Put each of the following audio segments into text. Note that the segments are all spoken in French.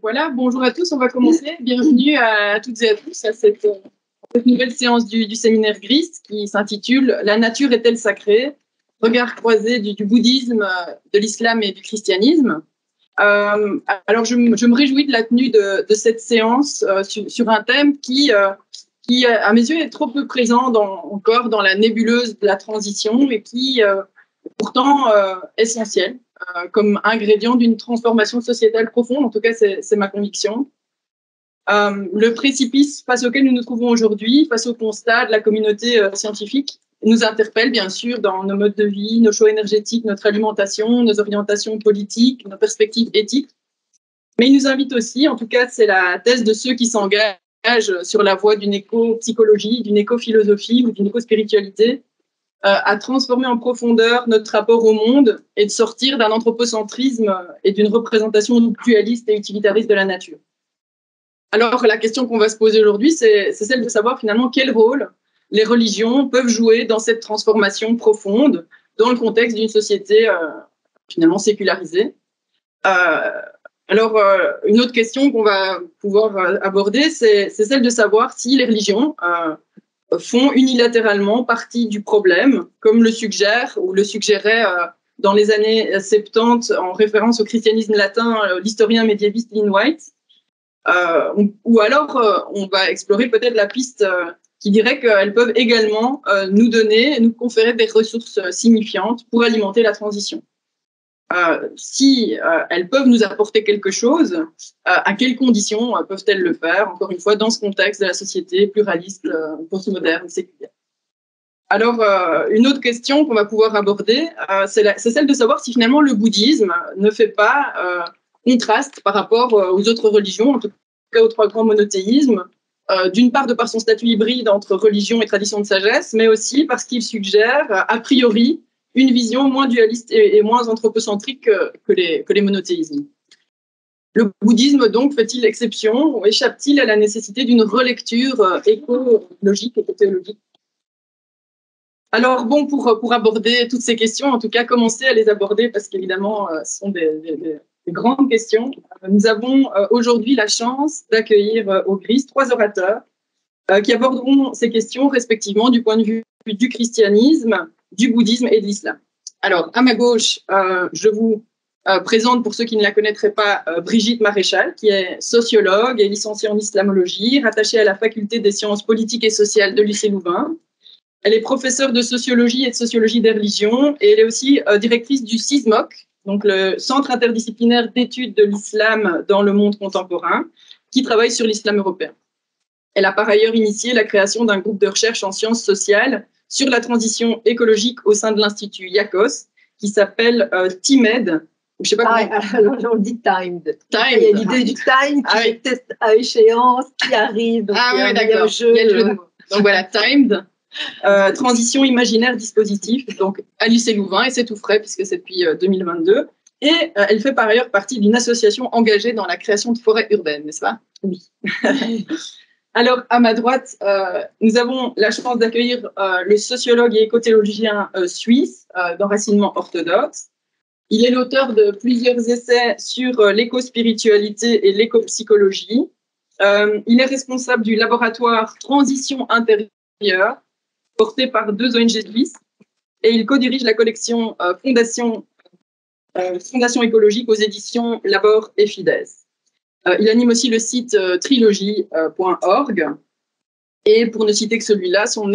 Voilà, bonjour à tous, on va commencer. Bienvenue à toutes et à tous à cette nouvelle séance du séminaire GRIS qui s'intitule « La nature est-elle sacrée? Regard croisé du bouddhisme, de l'islam et du christianisme ». Alors, je me réjouis de la tenue de cette séance sur un thème qui, à mes yeux, est trop peu présent encore dans la nébuleuse de la transition et qui, pourtant, essentiel comme ingrédient d'une transformation sociétale profonde. En tout cas, c'est ma conviction. Le précipice face auquel nous nous trouvons aujourd'hui, face au constat de la communauté scientifique, nous interpelle bien sûr dans nos modes de vie, nos choix énergétiques, notre alimentation, nos orientations politiques, nos perspectives éthiques. Mais il nous invite aussi, en tout cas c'est la thèse de ceux qui s'engagent sur la voie d'une éco-psychologie, d'une éco-philosophie ou d'une éco-spiritualité, à transformer en profondeur notre rapport au monde et de sortir d'un anthropocentrisme et d'une représentation dualiste et utilitariste de la nature. Alors, la question qu'on va se poser aujourd'hui, c'est celle de savoir finalement quel rôle les religions peuvent jouer dans cette transformation profonde dans le contexte d'une société finalement sécularisée. Alors, une autre question qu'on va pouvoir aborder, c'est celle de savoir si les religions font unilatéralement partie du problème, comme le suggère ou le suggérait dans les années 70, en référence au christianisme latin, l'historien médiéviste Lynn White. Ou alors, on va explorer peut-être la piste qui dirait qu'elles peuvent également nous conférer des ressources signifiantes pour alimenter la transition. Si elles peuvent nous apporter quelque chose, à quelles conditions peuvent-elles le faire, encore une fois, dans ce contexte de la société pluraliste, postmoderne, séculaire. Alors, une autre question qu'on va pouvoir aborder, c'est celle de savoir si finalement le bouddhisme ne fait pas contraste par rapport aux autres religions, en tout cas aux trois grands monothéismes, d'une part de par son statut hybride entre religion et tradition de sagesse, mais aussi parce qu'il suggère, a priori, une vision moins dualiste et moins anthropocentrique que les monothéismes. Le bouddhisme, donc, fait-il exception ou échappe-t-il à la nécessité d'une relecture écologique et théologique? Alors, bon, pour aborder toutes ces questions, en tout cas, commencer à les aborder, parce qu'évidemment, ce sont des grandes questions. Nous avons aujourd'hui la chance d'accueillir au GRIS 3 orateurs qui aborderont ces questions respectivement du point de vue du christianisme, du bouddhisme et de l'islam. Alors, à ma gauche, je vous présente, pour ceux qui ne la connaîtraient pas, Brigitte Maréchal, qui est sociologue et licenciée en islamologie, rattachée à la faculté des sciences politiques et sociales de l'UC Louvain. Elle est professeure de sociologie et de sociologie des religions, et elle est aussi directrice du CISMOC, donc le Centre interdisciplinaire d'études de l'islam dans le monde contemporain, qui travaille sur l'islam européen. Elle a par ailleurs initié la création d'un groupe de recherche en sciences sociales sur la transition écologique au sein de l'Institut IACOS, qui s'appelle TIMED. Je sais pas alors on dit timed. Timed. Il y a l'idée du time qui est test à échéance, qui arrive. Donc oui, d'accord. Il y a le jeu de mots. Donc voilà, Timed. Transition imaginaire dispositif, donc à l'UC Louvain, et c'est tout frais puisque c'est depuis 2022. Et elle fait par ailleurs partie d'une association engagée dans la création de forêts urbaines, n'est-ce pas? Oui. Alors, à ma droite, nous avons la chance d'accueillir le sociologue et écothéologien suisse d'enracinement orthodoxe. Il est l'auteur de plusieurs essais sur l'éco-spiritualité et l'éco-psychologie. Il est responsable du laboratoire Transition intérieure, porté par 2 ONG suisses, et il co-dirige la collection Fondation écologique aux éditions Labor et Fides. Il anime aussi le site trilogie.org. Et pour ne citer que celui-là, son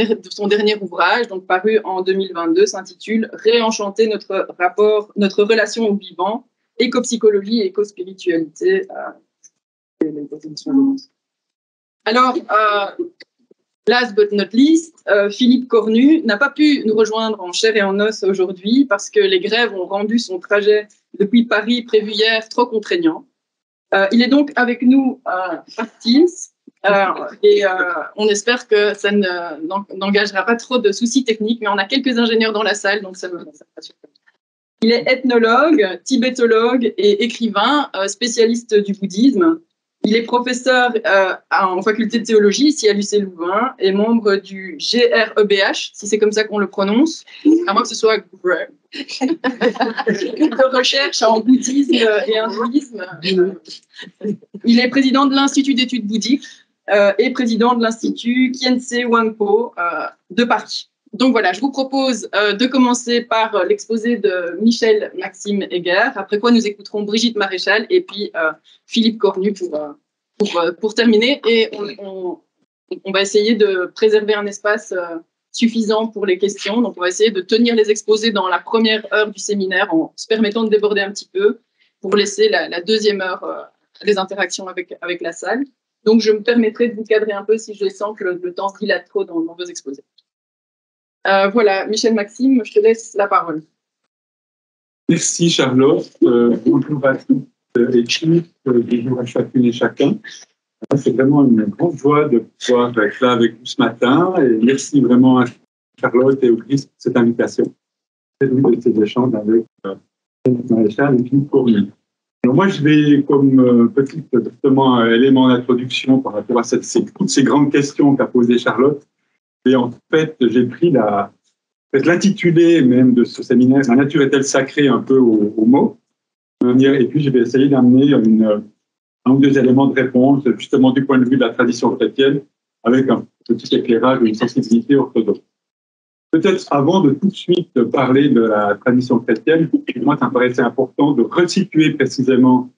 dernier ouvrage, donc paru en 2022, s'intitule « Réenchanter notre relation au vivant, éco-psychologie et éco-spiritualité ». Alors, last but not least, Philippe Cornu n'a pas pu nous rejoindre en chair et en os aujourd'hui parce que les grèves ont rendu son trajet depuis Paris prévu hier trop contraignant. Il est donc avec nous par Teams et on espère que ça n'engagera pas trop de soucis techniques, mais on a quelques ingénieurs dans la salle, donc ça me rassure. Il est ethnologue, tibétologue et écrivain, spécialiste du bouddhisme. Il est professeur en faculté de théologie ici à l'UC Louvain et membre du GREBH, si c'est comme ça qu'on le prononce, à moins que ce soit de recherche en bouddhisme et hindouisme. Il est président de l'Institut d'études bouddhiques et président de l'Institut Khyentse Wangpo de Paris. Donc voilà, je vous propose de commencer par l'exposé de Michel Maxime Heger, après quoi nous écouterons Brigitte Maréchal et puis Philippe Cornu pour terminer. Et on va essayer de préserver un espace suffisant pour les questions. Donc on va essayer de tenir les exposés dans la première heure du séminaire en se permettant de déborder un petit peu pour laisser la deuxième heure des interactions avec la salle. Donc je me permettrai de vous cadrer un peu si je sens que le temps se dilate trop dans vos exposés. Voilà, Michel Maxime, je te laisse la parole. Merci Charlotte. Bonjour à toutes et tous, bonjour à chacune et chacun. C'est vraiment une grande joie de pouvoir être là avec vous ce matin et merci vraiment à Charlotte et au Christ pour cette invitation. C'est de ces échanges avec Maréchal et Philippe Cornu. Alors moi, je vais, comme petit justement, élément d'introduction par rapport à toutes ces grandes questions qu'a posées Charlotte. Et en fait, j'ai pris l'intitulé même de ce séminaire, La nature est-elle sacrée, un peu au mot. Et puis, je vais essayer d'amener un ou deux éléments de réponse, justement du point de vue de la tradition chrétienne, avec un petit éclairage, une sensibilité orthodoxe. Peut-être avant de tout de suite parler de la tradition chrétienne, pour moi, ça me paraissait important de resituer précisément.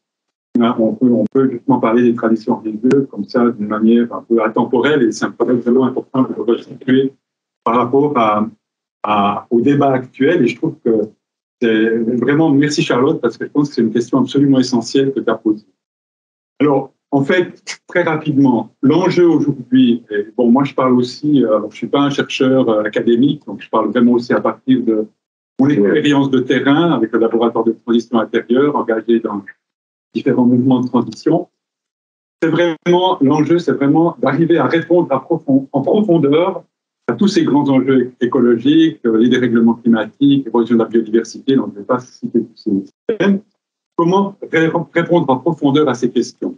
On peut justement parler des traditions religieuses comme ça, d'une manière un peu atemporelle, et ça me paraît vraiment important de le resituer par rapport au débat actuel. Et je trouve que c'est vraiment, merci Charlotte, parce que je pense que c'est une question absolument essentielle que tu as posée. Alors, en fait, très rapidement, l'enjeu aujourd'hui, bon, moi je parle aussi, je ne suis pas un chercheur académique, donc je parle vraiment aussi à partir de mon expérience de terrain avec le laboratoire de transition intérieure engagé dans différents mouvements de transition. L'enjeu, c'est vraiment d'arriver à répondre en profondeur à tous ces grands enjeux écologiques, les dérèglements climatiques, l'érosion de la biodiversité, donc je ne vais pas citer tous ces thèmes. Comment répondre en profondeur à ces questions?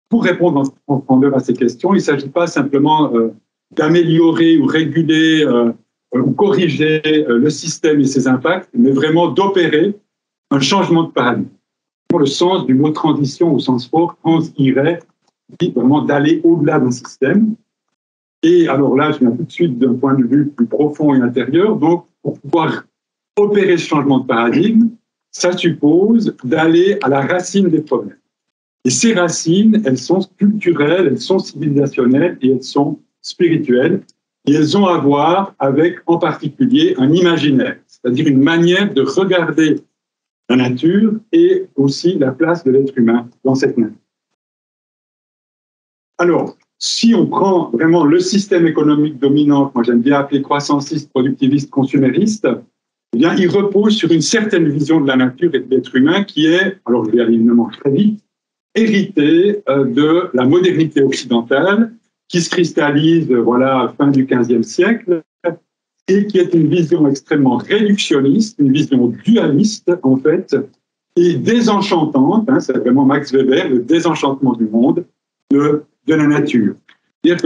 Pour répondre en profondeur à ces questions, il ne s'agit pas simplement d'améliorer ou réguler ou corriger le système et ses impacts, mais vraiment d'opérer un changement de paradigme. Le sens du mot transition au sens fort, trans irait, dit vraiment d'aller au-delà d'un système. Et alors là, je viens tout de suite d'un point de vue plus profond et intérieur. Donc, pour pouvoir opérer ce changement de paradigme, ça suppose d'aller à la racine des problèmes. Et ces racines, elles sont culturelles, elles sont civilisationnelles et elles sont spirituelles. Et elles ont à voir avec, en particulier, un imaginaire, c'est-à-dire une manière de regarder la nature et aussi la place de l'être humain dans cette nature. Alors, si on prend vraiment le système économique dominant, moi j'aime bien appeler croissanciste, productiviste, consumériste, eh bien, il repose sur une certaine vision de la nature et de l'être humain qui est, alors je vais aller évidemment très vite, héritée de la modernité occidentale qui se cristallise, voilà, fin du XVe siècle, et qui est une vision extrêmement réductionniste, une vision dualiste, en fait, et désenchantante, hein, c'est vraiment Max Weber, le désenchantement du monde, de la nature. C'est-à-dire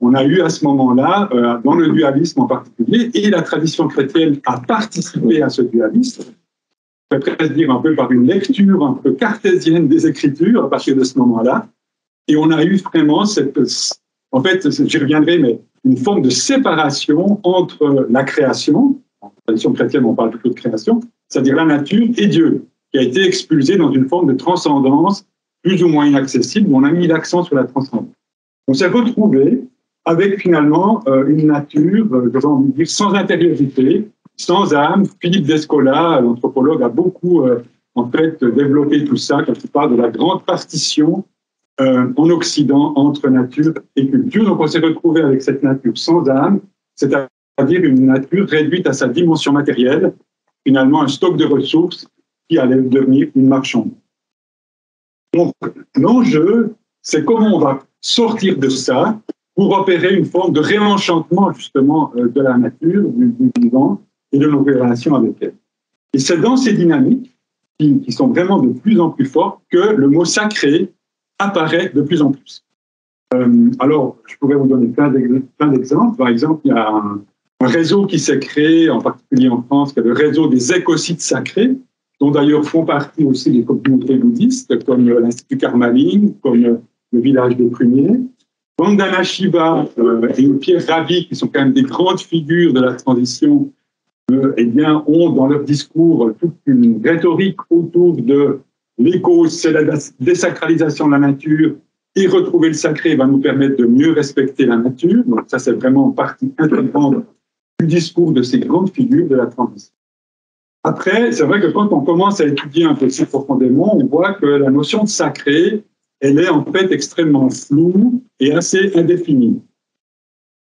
qu'on a eu à ce moment-là, dans le dualisme en particulier, et la tradition chrétienne a participé à ce dualisme, je vais presque dire un peu par une lecture un peu cartésienne des Écritures à partir de ce moment-là, et on a eu vraiment en fait, j'y reviendrai, mais une forme de séparation entre la création, en tradition chrétienne on parle plutôt de création, c'est-à-dire la nature et Dieu, qui a été expulsé dans une forme de transcendance plus ou moins inaccessible, où on a mis l'accent sur la transcendance. On s'est retrouvé avec finalement une nature, j'ai envie de dire, sans intériorité, sans âme. Philippe Descola, l'anthropologue, a beaucoup en fait développé tout ça quand il parle de la grande partition en Occident entre nature et culture. Donc on s'est retrouvé avec cette nature sans âme, c'est-à-dire une nature réduite à sa dimension matérielle, finalement un stock de ressources qui allait devenir une marchandise. Donc l'enjeu, c'est comment on va sortir de ça pour opérer une forme de réenchantement justement de la nature, du vivant et de nos relations avec elle. Et c'est dans ces dynamiques qui sont vraiment de plus en plus fortes que le mot sacré apparaît de plus en plus. Alors, je pourrais vous donner plein d'exemples. Par exemple, il y a un réseau qui s'est créé, en particulier en France, qui est le réseau des écosites sacrés, dont d'ailleurs font partie aussi les communautés bouddhistes, comme l'Institut Karmaling, comme le village des Pruniers. Vandana Shiva et Pierre Rabhi, qui sont quand même des grandes figures de la transition, eh bien, ont dans leur discours toute une rhétorique autour de l'éco, c'est la désacralisation de la nature, et retrouver le sacré va nous permettre de mieux respecter la nature. Donc ça, c'est vraiment partie intégrante du discours de ces grandes figures de la transition. Après, c'est vrai que quand on commence à étudier un peu plus profondément, on voit que la notion de sacré, elle est en fait extrêmement floue et assez indéfinie.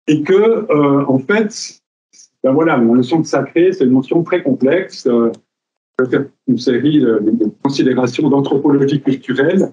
Et que, en fait, ben voilà, la notion de sacré, c'est une notion très complexe. Je vais faire une série de considérations d'anthropologie culturelle,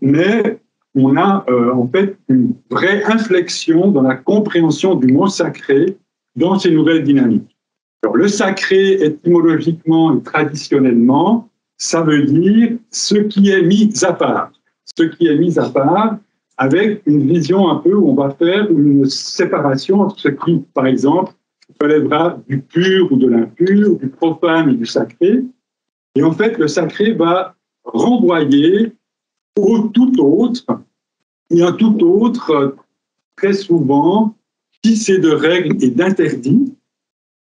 mais on a en fait une vraie inflexion dans la compréhension du mot sacré dans ces nouvelles dynamiques. Alors, le sacré, étymologiquement et traditionnellement, ça veut dire ce qui est mis à part. Ce qui est mis à part avec une vision un peu où on va faire une séparation entre ce qui, par exemple, relèvera du pur ou de l'impur, du profane et du sacré. Et en fait, le sacré va renvoyer au tout autre, et un tout autre, très souvent, tissé de règles et d'interdits,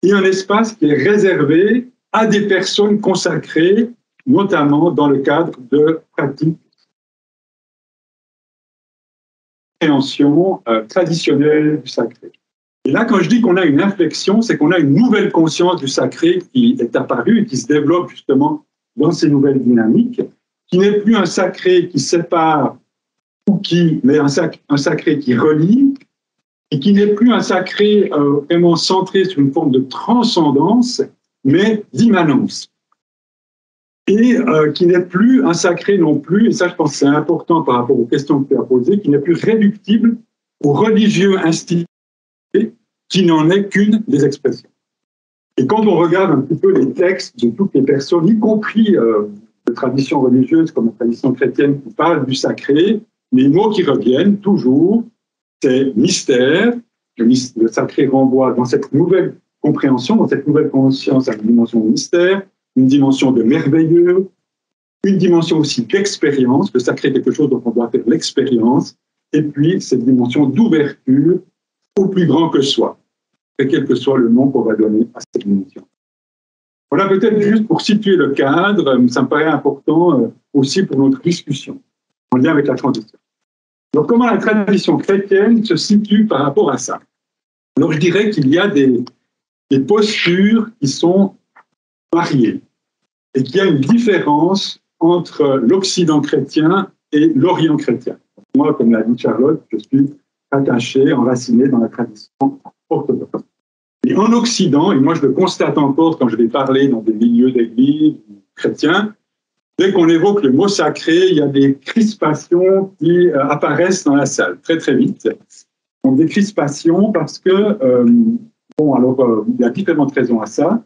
et un espace qui est réservé à des personnes consacrées, notamment dans le cadre de pratiques de compréhension traditionnelle du sacré. Et là, quand je dis qu'on a une inflexion, c'est qu'on a une nouvelle conscience du sacré qui est apparue et qui se développe justement dans ces nouvelles dynamiques, qui n'est plus un sacré qui sépare ou qui, mais un sacré qui relie, et qui n'est plus un sacré vraiment centré sur une forme de transcendance, mais d'immanence. Et qui n'est plus un sacré non plus, et ça je pense que c'est important par rapport aux questions que tu as posées, qui n'est plus réductible aux religieux institués, qui n'en est qu'une des expressions. Et quand on regarde un petit peu les textes de toutes les personnes, y compris de traditions religieuses comme la tradition chrétienne qui parle du sacré, les mots qui reviennent toujours, c'est mystère. Le sacré renvoie dans cette nouvelle compréhension, dans cette nouvelle conscience à une dimension de mystère, une dimension de merveilleux, une dimension aussi d'expérience. Le sacré est quelque chose dont on doit faire l'expérience, et puis cette dimension d'ouverture au plus grand que soi, et quel que soit le nom qu'on va donner à cette dimension. Voilà, peut-être juste pour situer le cadre, ça me paraît important aussi pour notre discussion, en lien avec la transition. Alors, comment la tradition chrétienne se situe par rapport à ça? Alors, je dirais qu'il y a des postures qui sont variées et qu'il y a une différence entre l'Occident chrétien et l'Orient chrétien. Moi, comme l'a dit Charlotte, je suis attaché, enraciné dans la tradition orthodoxe. Et en Occident, et moi je le constate encore quand je vais parler dans des milieux d'église chrétiens, dès qu'on évoque le mot sacré, il y a des crispations qui apparaissent dans la salle, très très vite. Donc des crispations parce que, il y a différentes raisons à ça.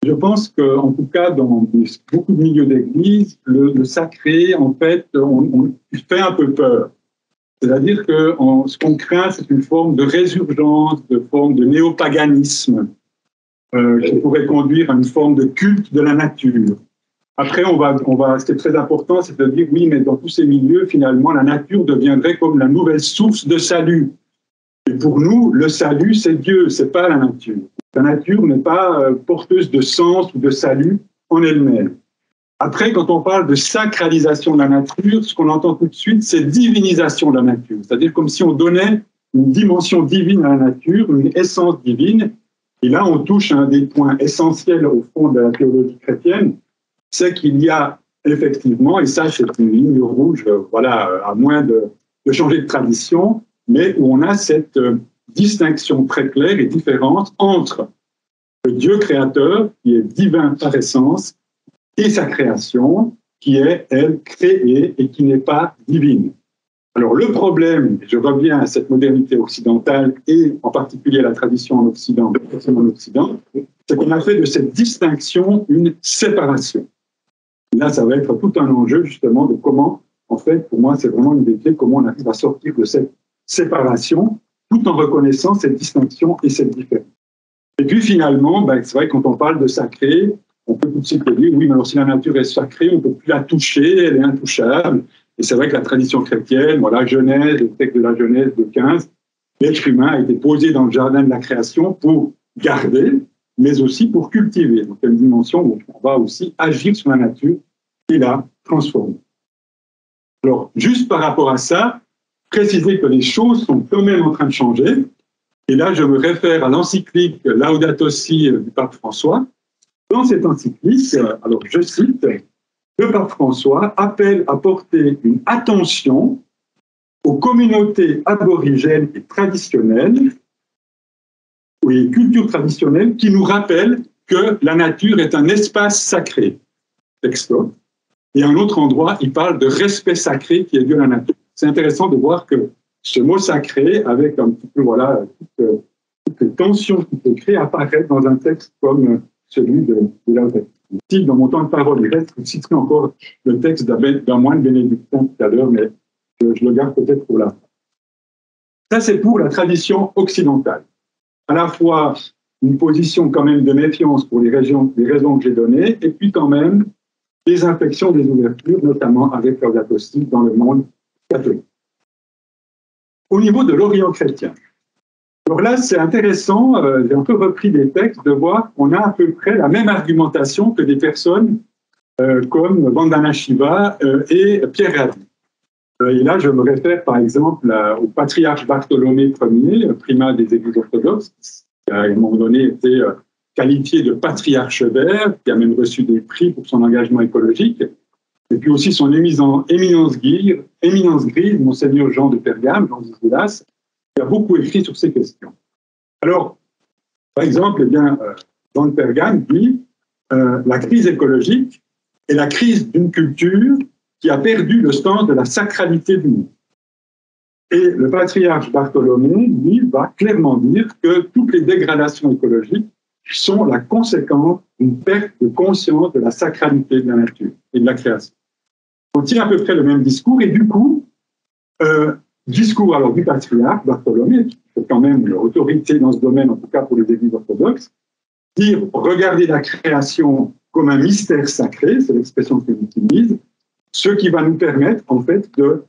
Je pense qu'en tout cas, dans beaucoup de milieux d'église, le sacré, en fait, on fait un peu peur. C'est-à-dire que ce qu'on craint, c'est une forme de résurgence, de forme de néopaganisme qui pourrait conduire à une forme de culte de la nature. Après, ce qui est très important, c'est de dire, oui, mais dans tous ces milieux, finalement, la nature deviendrait comme la nouvelle source de salut. Et pour nous, le salut, c'est Dieu, c'est pas la nature. La nature n'est pas porteuse de sens ou de salut en elle-même. Après, quand on parle de sacralisation de la nature, ce qu'on entend tout de suite, c'est divinisation de la nature. C'est-à-dire comme si on donnait une dimension divine à la nature, une essence divine. Et là, on touche à un des points essentiels au fond de la théologie chrétienne, c'est qu'il y a effectivement, et ça c'est une ligne rouge, à moins de changer de tradition, mais où on a cette distinction très claire et différente entre le Dieu créateur, qui est divin par essence, et sa création, qui est, elle, créée et qui n'est pas divine. Alors le problème, je reviens à cette modernité occidentale et en particulier à la tradition en Occident, c'est qu'on a fait de cette distinction une séparation. Là, ça va être tout un enjeu justement de comment en fait, pour moi, c'est vraiment une des clés, comment on arrive à sortir de cette séparation, tout en reconnaissant cette distinction et cette différence. Et puis finalement, c'est vrai que quand on parle de sacré, on peut tout de suite dire, oui, mais alors si la nature est sacrée, on ne peut plus la toucher, elle est intouchable. Et c'est vrai que la tradition chrétienne, voilà, Genèse, le texte de la Genèse de 15, l'être humain a été posé dans le jardin de la création pour garder, mais aussi pour cultiver. Donc il y a une dimension où on va aussi agir sur la nature et la transformer. Alors, juste par rapport à ça, préciser que les choses sont quand même en train de changer. Et là, je me réfère à l'encyclique Laudato Si du pape François. Dans cette encyclique, alors je cite, le pape François appelle à porter une attention aux communautés aborigènes et traditionnelles, ou les cultures traditionnelles, qui nous rappellent que la nature est un espace sacré. Texto. Et à un autre endroit, il parle de respect sacré qui est dû à la nature. C'est intéressant de voir que ce mot sacré, avec un petit peu, voilà, toutes les tensions qui se créent, apparaît dans un texte comme celui de Laudato Si. Dans mon temps de parole, il reste, je citerai encore le texte d'un moine bénédictin tout à l'heure, mais je le garde peut-être pour là. Ça, c'est pour la tradition occidentale. À la fois une position quand même de méfiance pour les raisons que j'ai données, et puis quand même des infections, des ouvertures, notamment avec Laudato Si dans le monde catholique. Au niveau de l'Orient chrétien, alors là, c'est intéressant, j'ai un peu repris des textes, de voir qu'on a à peu près la même argumentation que des personnes comme Vandana Shiva et Pierre Rabhi. Et là, je me réfère par exemple au patriarche Bartholomé Ier, primat des Églises orthodoxes, qui a à un moment donné été qualifié de patriarche vert, qui a même reçu des prix pour son engagement écologique, et puis aussi son éminence grise, Monseigneur Jean de Pergame, Jean d'Isoulas, qui a beaucoup écrit sur ces questions. Alors, par exemple, Jean de Pergame dit la crise écologique est la crise d'une culture qui a perdu le sens de la sacralité du monde. Et le patriarche Bartholomé, lui, va clairement dire que toutes les dégradations écologiques sont la conséquence d'une perte de conscience de la sacralité de la nature et de la création. On tient à peu près le même discours, et du coup, discours alors du patriarche Bartholomé, qui est quand même l'autorité dans ce domaine, en tout cas pour les églises orthodoxes, dire regardez la création comme un mystère sacré, c'est l'expression qu'il utilise, ce qui va nous permettre en fait de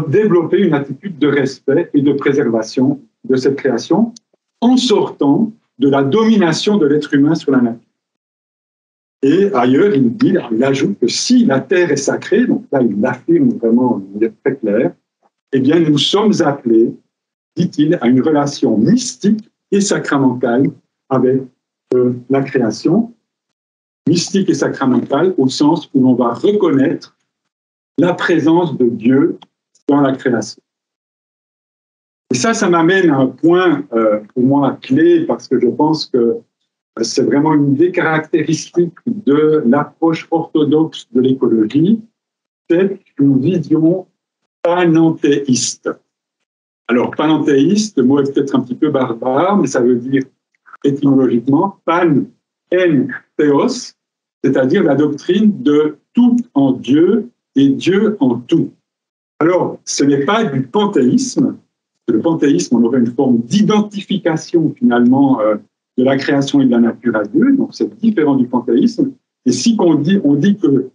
développer une attitude de respect et de préservation de cette création en sortant de la domination de l'être humain sur la nature. Et ailleurs, il ajoute que si la terre est sacrée, donc là il l'affirme vraiment de manière très claire, eh bien nous sommes appelés, dit-il, à une relation mystique et sacramentale avec la création, mystique et sacramentale au sens où l'on va reconnaître la présence de Dieu dans la création. Et ça m'amène à un point pour moi clé, parce que je pense que c'est vraiment une des caractéristiques de l'approche orthodoxe de l'écologie, c'est une vision panenthéiste. Alors, panenthéiste, le mot est peut-être un petit peu barbare, mais ça veut dire étymologiquement pan, en, théos, c'est-à-dire la doctrine de tout en Dieu et Dieu en tout. Alors, ce n'est pas du panthéisme. Le panthéisme, on aurait une forme d'identification finalement de la création et de la nature à Dieu, donc c'est différent du panthéisme. Et si on dit que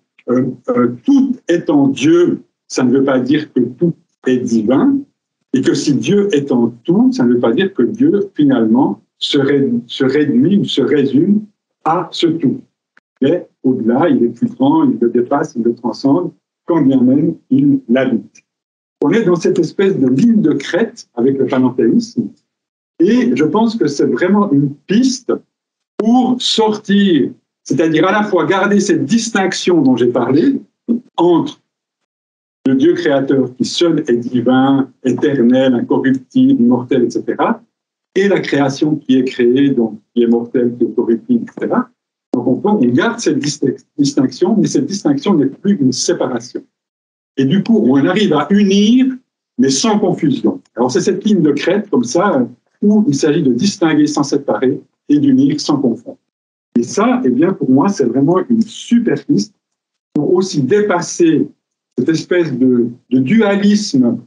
tout est en Dieu, ça ne veut pas dire que tout est divin, et que si Dieu est en tout, ça ne veut pas dire que Dieu finalement se réduit ou se résume à ce tout. Mais au-delà, il est plus grand, il le dépasse, il le transcende, quand bien même il l'habite. On est dans cette espèce de ligne de crête avec le panenthéisme, et je pense que c'est vraiment une piste pour sortir, c'est-à-dire à la fois garder cette distinction dont j'ai parlé entre le Dieu créateur qui seul est divin, éternel, incorruptible, immortel, etc., et la création qui est créée, donc qui est mortelle, qui est corruptible, etc. Donc on garde cette distinction, mais cette distinction n'est plus une séparation. Et du coup, on arrive à unir, mais sans confusion. Alors c'est cette ligne de crête, comme ça, où il s'agit de distinguer sans séparer et d'unir sans confondre. Et ça, eh bien, pour moi, c'est vraiment une super piste pour aussi dépasser cette espèce de dualisme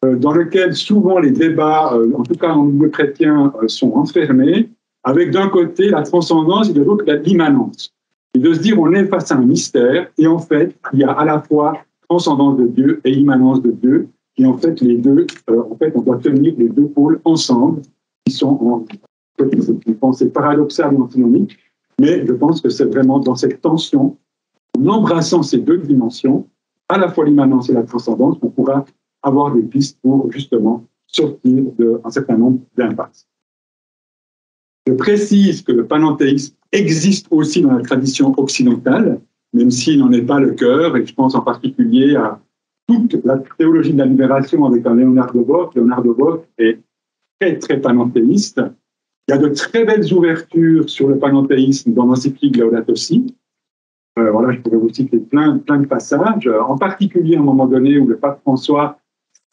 dans lequel souvent les débats, en tout cas en milieu chrétien, sont enfermés, avec d'un côté la transcendance et de l'autre l'immanence. Et de se dire on est face à un mystère, et en fait, il y a à la fois transcendance de Dieu et immanence de Dieu, et en fait, les deux, on doit tenir les deux pôles ensemble, qui sont une pensée paradoxale ou antinomique, mais je pense que c'est vraiment dans cette tension, en embrassant ces deux dimensions, à la fois l'immanence et la transcendance, qu'on pourra avoir des pistes pour justement sortir d'un certain nombre d'impasses. Je précise que le panenthéisme existe aussi dans la tradition occidentale, même s'il n'en est pas le cœur, et je pense en particulier à toute la théologie de la libération avec un Léonard de Bock. Léonard de Bock est très, très panenthéiste. Il y a de très belles ouvertures sur le panenthéisme dans l'encyclique Laudato Si. Voilà, je pourrais vous citer plein de passages, en particulier à un moment donné où le pape François,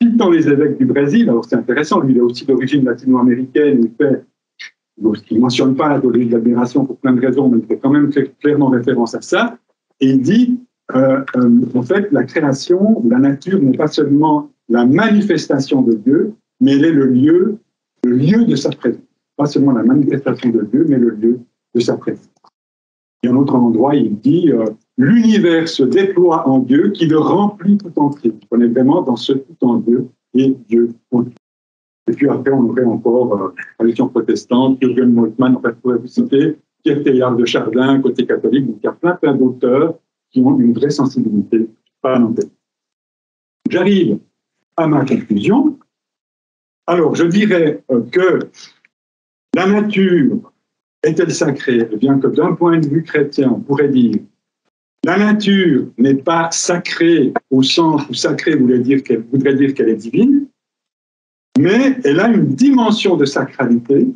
citant les évêques du Brésil, alors c'est intéressant, lui il est aussi d'origine latino-américaine, il ne mentionne pas la théologie de la libération pour plein de raisons, mais il fait quand même clairement référence à ça, et il dit, en fait, la création, la nature n'est pas seulement la manifestation de Dieu, mais elle est le lieu de sa présence. Pas seulement la manifestation de Dieu, mais le lieu de sa présence. Et à un autre endroit, il dit l'univers se déploie en Dieu qui le remplit tout entier. On est vraiment dans ce tout en Dieu et Dieu en tout. Et puis après, on aurait encore la religion protestante, Jürgen Moltmann, en fait, je pourrais vous citer, Pierre Teilhard de Chardin, côté catholique. Donc il y a plein d'auteurs qui ont une vraie sensibilité panenthéiste. J'arrive à ma conclusion. Alors, je dirais que la nature est-elle sacrée? Eh bien que d'un point de vue chrétien, on pourrait dire la nature n'est pas sacrée au sens où sacrée voudrait dire qu'elle est divine, mais elle a une dimension de sacralité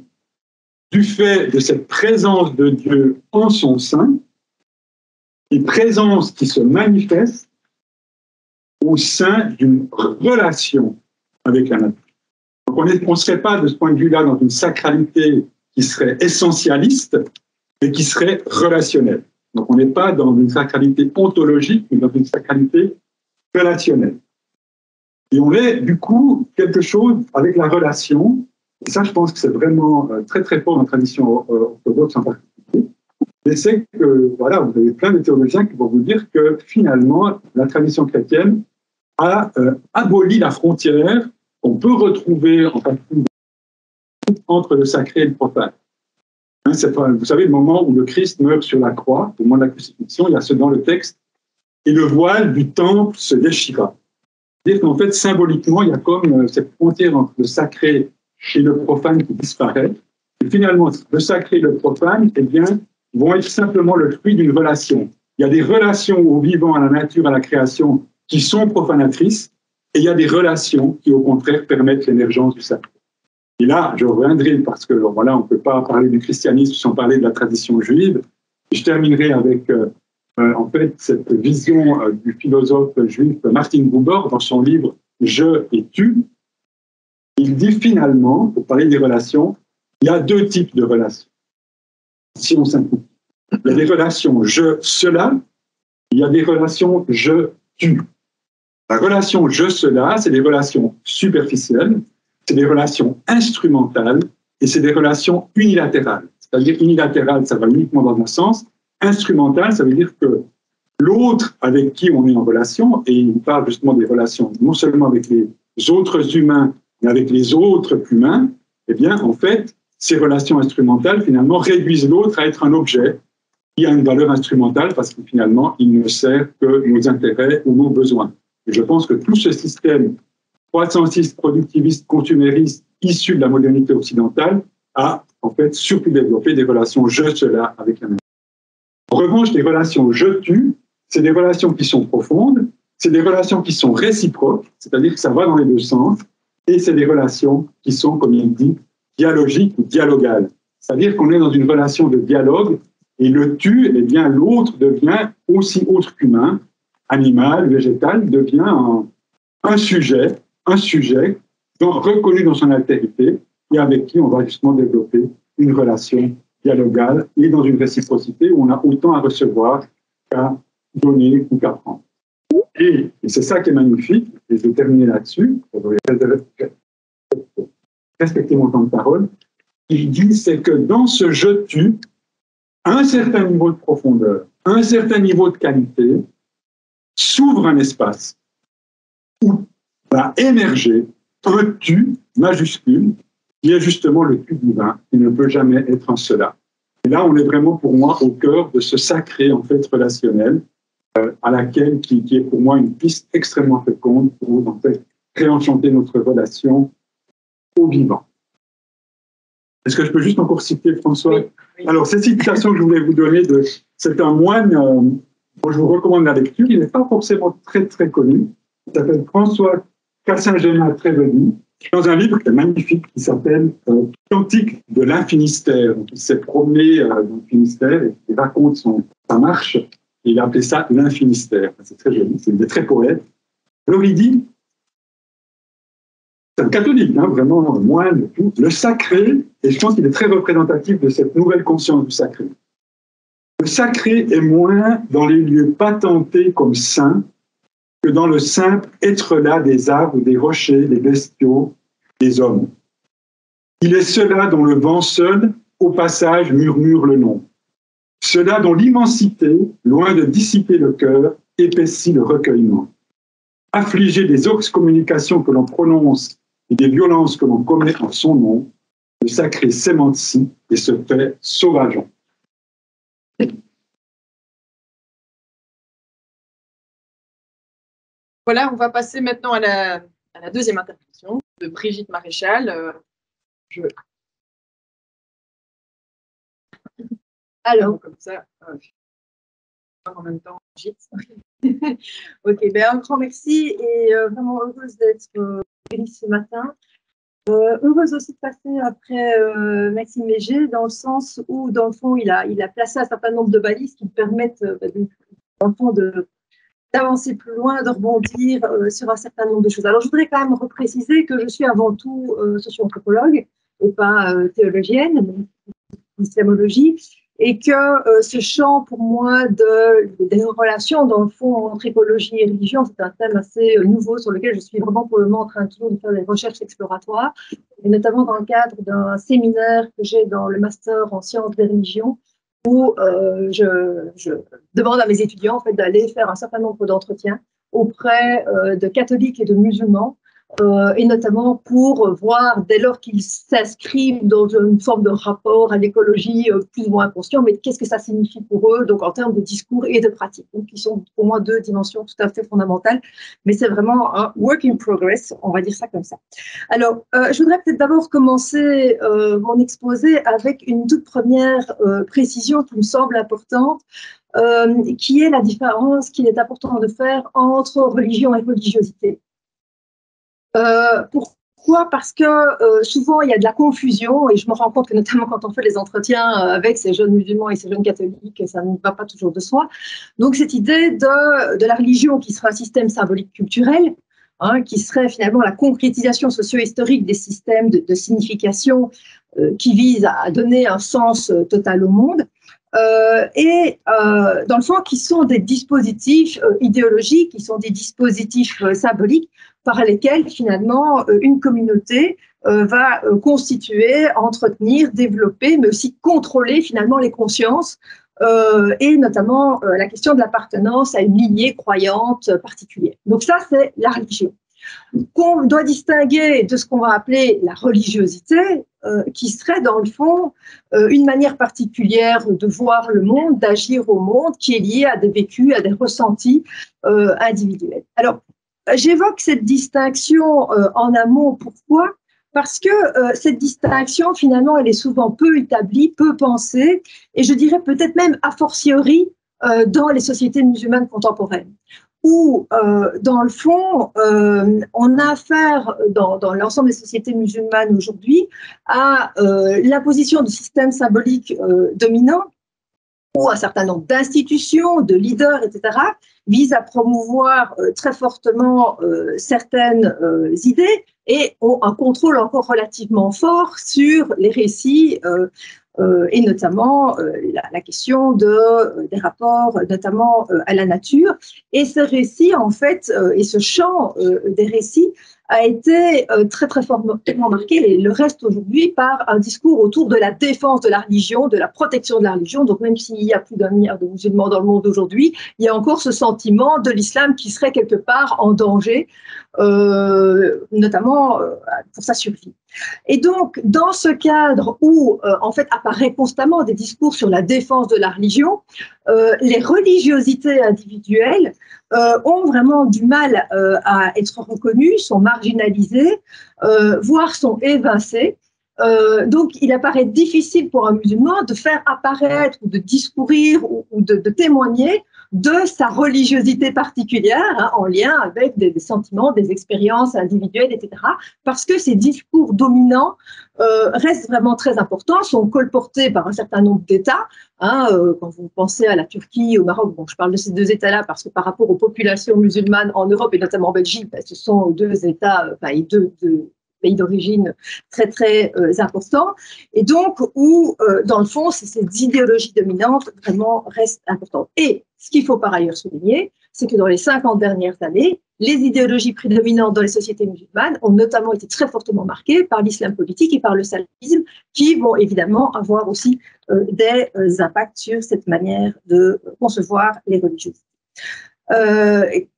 du fait de cette présence de Dieu en son sein, une présence qui se manifeste au sein d'une relation avec la nature. Donc on ne serait pas de ce point de vue-là dans une sacralité qui serait essentialiste, mais qui serait relationnelle. Donc on n'est pas dans une sacralité ontologique, mais dans une sacralité relationnelle. Et on est du coup quelque chose avec la relation, et ça je pense que c'est vraiment très très fort dans la tradition orthodoxe en particulier, mais c'est que voilà, vous avez plein de théologiens qui vont vous dire que finalement la tradition chrétienne a aboli la frontière qu'on peut retrouver en particulier entre le sacré et le profane. Hein, vous savez, le moment où le Christ meurt sur la croix, au moment de la crucifixion, il y a ce dans le texte, et le voile du temple se déchira. C'est-à-dire qu'en fait, symboliquement, il y a comme cette frontière entre le sacré et le profane qui disparaît. Et finalement, le sacré et le profane, eh bien, vont être simplement le fruit d'une relation. Il y a des relations au vivant, à la nature, à la création, qui sont profanatrices, et il y a des relations qui, au contraire, permettent l'émergence du sacré. Et là, je reviendrai parce que voilà, on ne peut pas parler du christianisme sans parler de la tradition juive. Et je terminerai avec en fait cette vision du philosophe juif Martin Buber dans son livre « Je et tu ». Il dit finalement, pour parler des relations, il y a deux types de relations. Si on simplifie, il y a des relations « je-cela », il y a des relations « je-tu ». La relation « je-cela », c'est des relations superficielles, c'est des relations instrumentales et c'est des relations unilatérales. C'est-à-dire unilatérales, ça va uniquement dans un sens. Instrumentales, ça veut dire que l'autre avec qui on est en relation, et il parle justement des relations non seulement avec les autres humains, mais avec les autres humains, eh bien, en fait, ces relations instrumentales, finalement, réduisent l'autre à être un objet qui a une valeur instrumentale parce que finalement, il ne sert que nos intérêts ou nos besoins. Et je pense que tout ce système croissanciste, productiviste, consumériste, issu de la modernité occidentale, a en fait surtout développé des relations je-cela avec la nature. En revanche, les relations je-tu, c'est des relations qui sont profondes, c'est des relations qui sont réciproques, c'est-à-dire que ça va dans les deux sens, et c'est des relations qui sont, comme il dit, dialogiques ou dialogales. C'est-à-dire qu'on est dans une relation de dialogue, et le tu, eh bien, l'autre devient aussi autre qu'humain, animal, végétal, devient un sujet reconnu dans son altérité et avec qui on va justement développer une relation dialogale et dans une réciprocité où on a autant à recevoir qu'à donner ou qu'à prendre. Et c'est ça qui est magnifique, et je vais terminer là-dessus, pour respecter mon temps de parole. Il dit, c'est que dans ce je-tu, à un certain niveau de profondeur, à un certain niveau de qualité, s'ouvre un espace où va émerger un tu majuscule, qui est justement le tu divin, qui ne peut jamais être un cela. Et là, on est vraiment pour moi au cœur de ce sacré en fait relationnel, à laquelle qui est pour moi une piste extrêmement féconde pour en fait réenchanter notre relation au vivant. Est-ce que je peux juste encore citer François? Oui, oui. Alors, cette citation que je voulais vous donner, c'est un moine dont je vous recommande la lecture. Il n'est pas forcément très, très connu. Il s'appelle François Cassin-Génin-Trévely, dans un livre qui est magnifique, qui s'appelle Cantique de l'Infinistère. Il s'est promené dans le Finistère et il raconte sa marche. Et il a appelé ça l'Infinistère. C'est très joli, il est très poète. Alors, il dit, c'est un catholique, hein, vraiment moine, tout. Le sacré, et je pense qu'il est très représentatif de cette nouvelle conscience du sacré. Le sacré est moins dans les lieux patentés comme saints que dans le simple être là des arbres, des rochers, des bestiaux, des hommes. Il est cela dont le vent seul, au passage, murmure le nom. Cela dont l'immensité, loin de dissiper le cœur, épaissit le recueillement. Affligé des excommunications que l'on prononce et des violences que l'on commet en son nom, le sacré s'émancie et se fait sauvageant. Voilà, on va passer maintenant à la deuxième intervention de Brigitte Maréchal. Alors, comme ça, en même temps, Brigitte. Ok, ben un grand merci et vraiment heureuse d'être ici ce matin. Heureuse aussi de passer après Maxime Léger, dans le sens où, dans le fond, il a placé un certain nombre de balises qui permettent, dans le fond, d'avancer plus loin, de rebondir sur un certain nombre de choses. Alors, je voudrais quand même repréciser que je suis avant tout socio-anthropologue et pas théologienne, islamologie, et que ce champ, pour moi, des relations, dans le fond, entre écologie et religion, c'est un thème assez nouveau sur lequel je suis vraiment pour le moment en train toujours de faire des recherches exploratoires, et notamment dans le cadre d'un séminaire que j'ai dans le master en sciences des religions, où je demande à mes étudiants en fait, d'aller faire un certain nombre d'entretiens auprès de catholiques et de musulmans, et notamment pour voir, dès lors qu'ils s'inscrivent dans une forme de rapport à l'écologie plus ou moins conscient, mais qu'est-ce que ça signifie pour eux, donc en termes de discours et de pratique, donc qui sont pour moi deux dimensions tout à fait fondamentales, mais c'est vraiment un work in progress, on va dire ça comme ça. Alors, je voudrais peut-être d'abord commencer mon exposé avec une toute première précision qui me semble importante, qui est la différence qu'il est important de faire entre religion et religiosité. Pourquoi? Parce que souvent il y a de la confusion et je me rends compte que notamment quand on fait les entretiens avec ces jeunes musulmans et ces jeunes catholiques, ça ne va pas toujours de soi. Donc cette idée de la religion qui sera un système symbolique culturel, hein, qui serait finalement la concrétisation socio-historique des systèmes de signification qui visent à donner un sens total au monde. Dans le fond, qui sont des dispositifs idéologiques, qui sont des dispositifs symboliques par lesquels, finalement, une communauté va constituer, entretenir, développer, mais aussi contrôler, finalement, les consciences, et notamment la question de l'appartenance à une lignée croyante particulière. Donc ça, c'est la religion. Qu'on doit distinguer de ce qu'on va appeler la religiosité, qui serait dans le fond une manière particulière de voir le monde, d'agir au monde, qui est liée à des vécus, à des ressentis individuels. Alors, j'évoque cette distinction en amont. Pourquoi? Parce que cette distinction, finalement, elle est souvent peu établie, peu pensée, et je dirais peut-être même a fortiori dans les sociétés musulmanes contemporaines, où, dans le fond, on a affaire, dans l'ensemble des sociétés musulmanes aujourd'hui, à l'imposition de systèmes symboliques dominants, où un certain nombre d'institutions, de leaders, etc., visent à promouvoir très fortement certaines idées et ont un contrôle encore relativement fort sur les récits et notamment la question des rapports, notamment à la nature. Et ce récit, en fait, et ce champ des récits a été très, très fortement marqué, et le reste aujourd'hui, par un discours autour de la défense de la religion, de la protection de la religion. Donc, même s'il y a plus d'1 milliard de musulmans dans le monde aujourd'hui, il y a encore ce sentiment de l'islam qui serait quelque part en danger, notamment pour sa survie. Et donc, dans ce cadre où, en fait, apparaît constamment des discours sur la défense de la religion, les religiosités individuelles ont vraiment du mal à être reconnues, sont marginalisées, voire sont évincées. Donc, il apparaît difficile pour un musulman de faire apparaître ou de discourir ou de témoigner de sa religiosité particulière, en lien avec des sentiments, des expériences individuelles, etc. Parce que ces discours dominants restent vraiment très importants, sont colportés par un certain nombre d'États. Quand vous pensez à la Turquie, au Maroc, bon, je parle de ces 2 États-là parce que par rapport aux populations musulmanes en Europe et notamment en Belgique, ce sont 2 États, deux pays d'origine très, très importants. Et donc, où, dans le fond, ces idéologies dominantes vraiment restent importantes. Et ce qu'il faut par ailleurs souligner, c'est que dans les 50 dernières années, les idéologies prédominantes dans les sociétés musulmanes ont notamment été très fortement marquées par l'islam politique et par le salafisme, qui vont évidemment avoir aussi des impacts sur cette manière de concevoir les religiosités,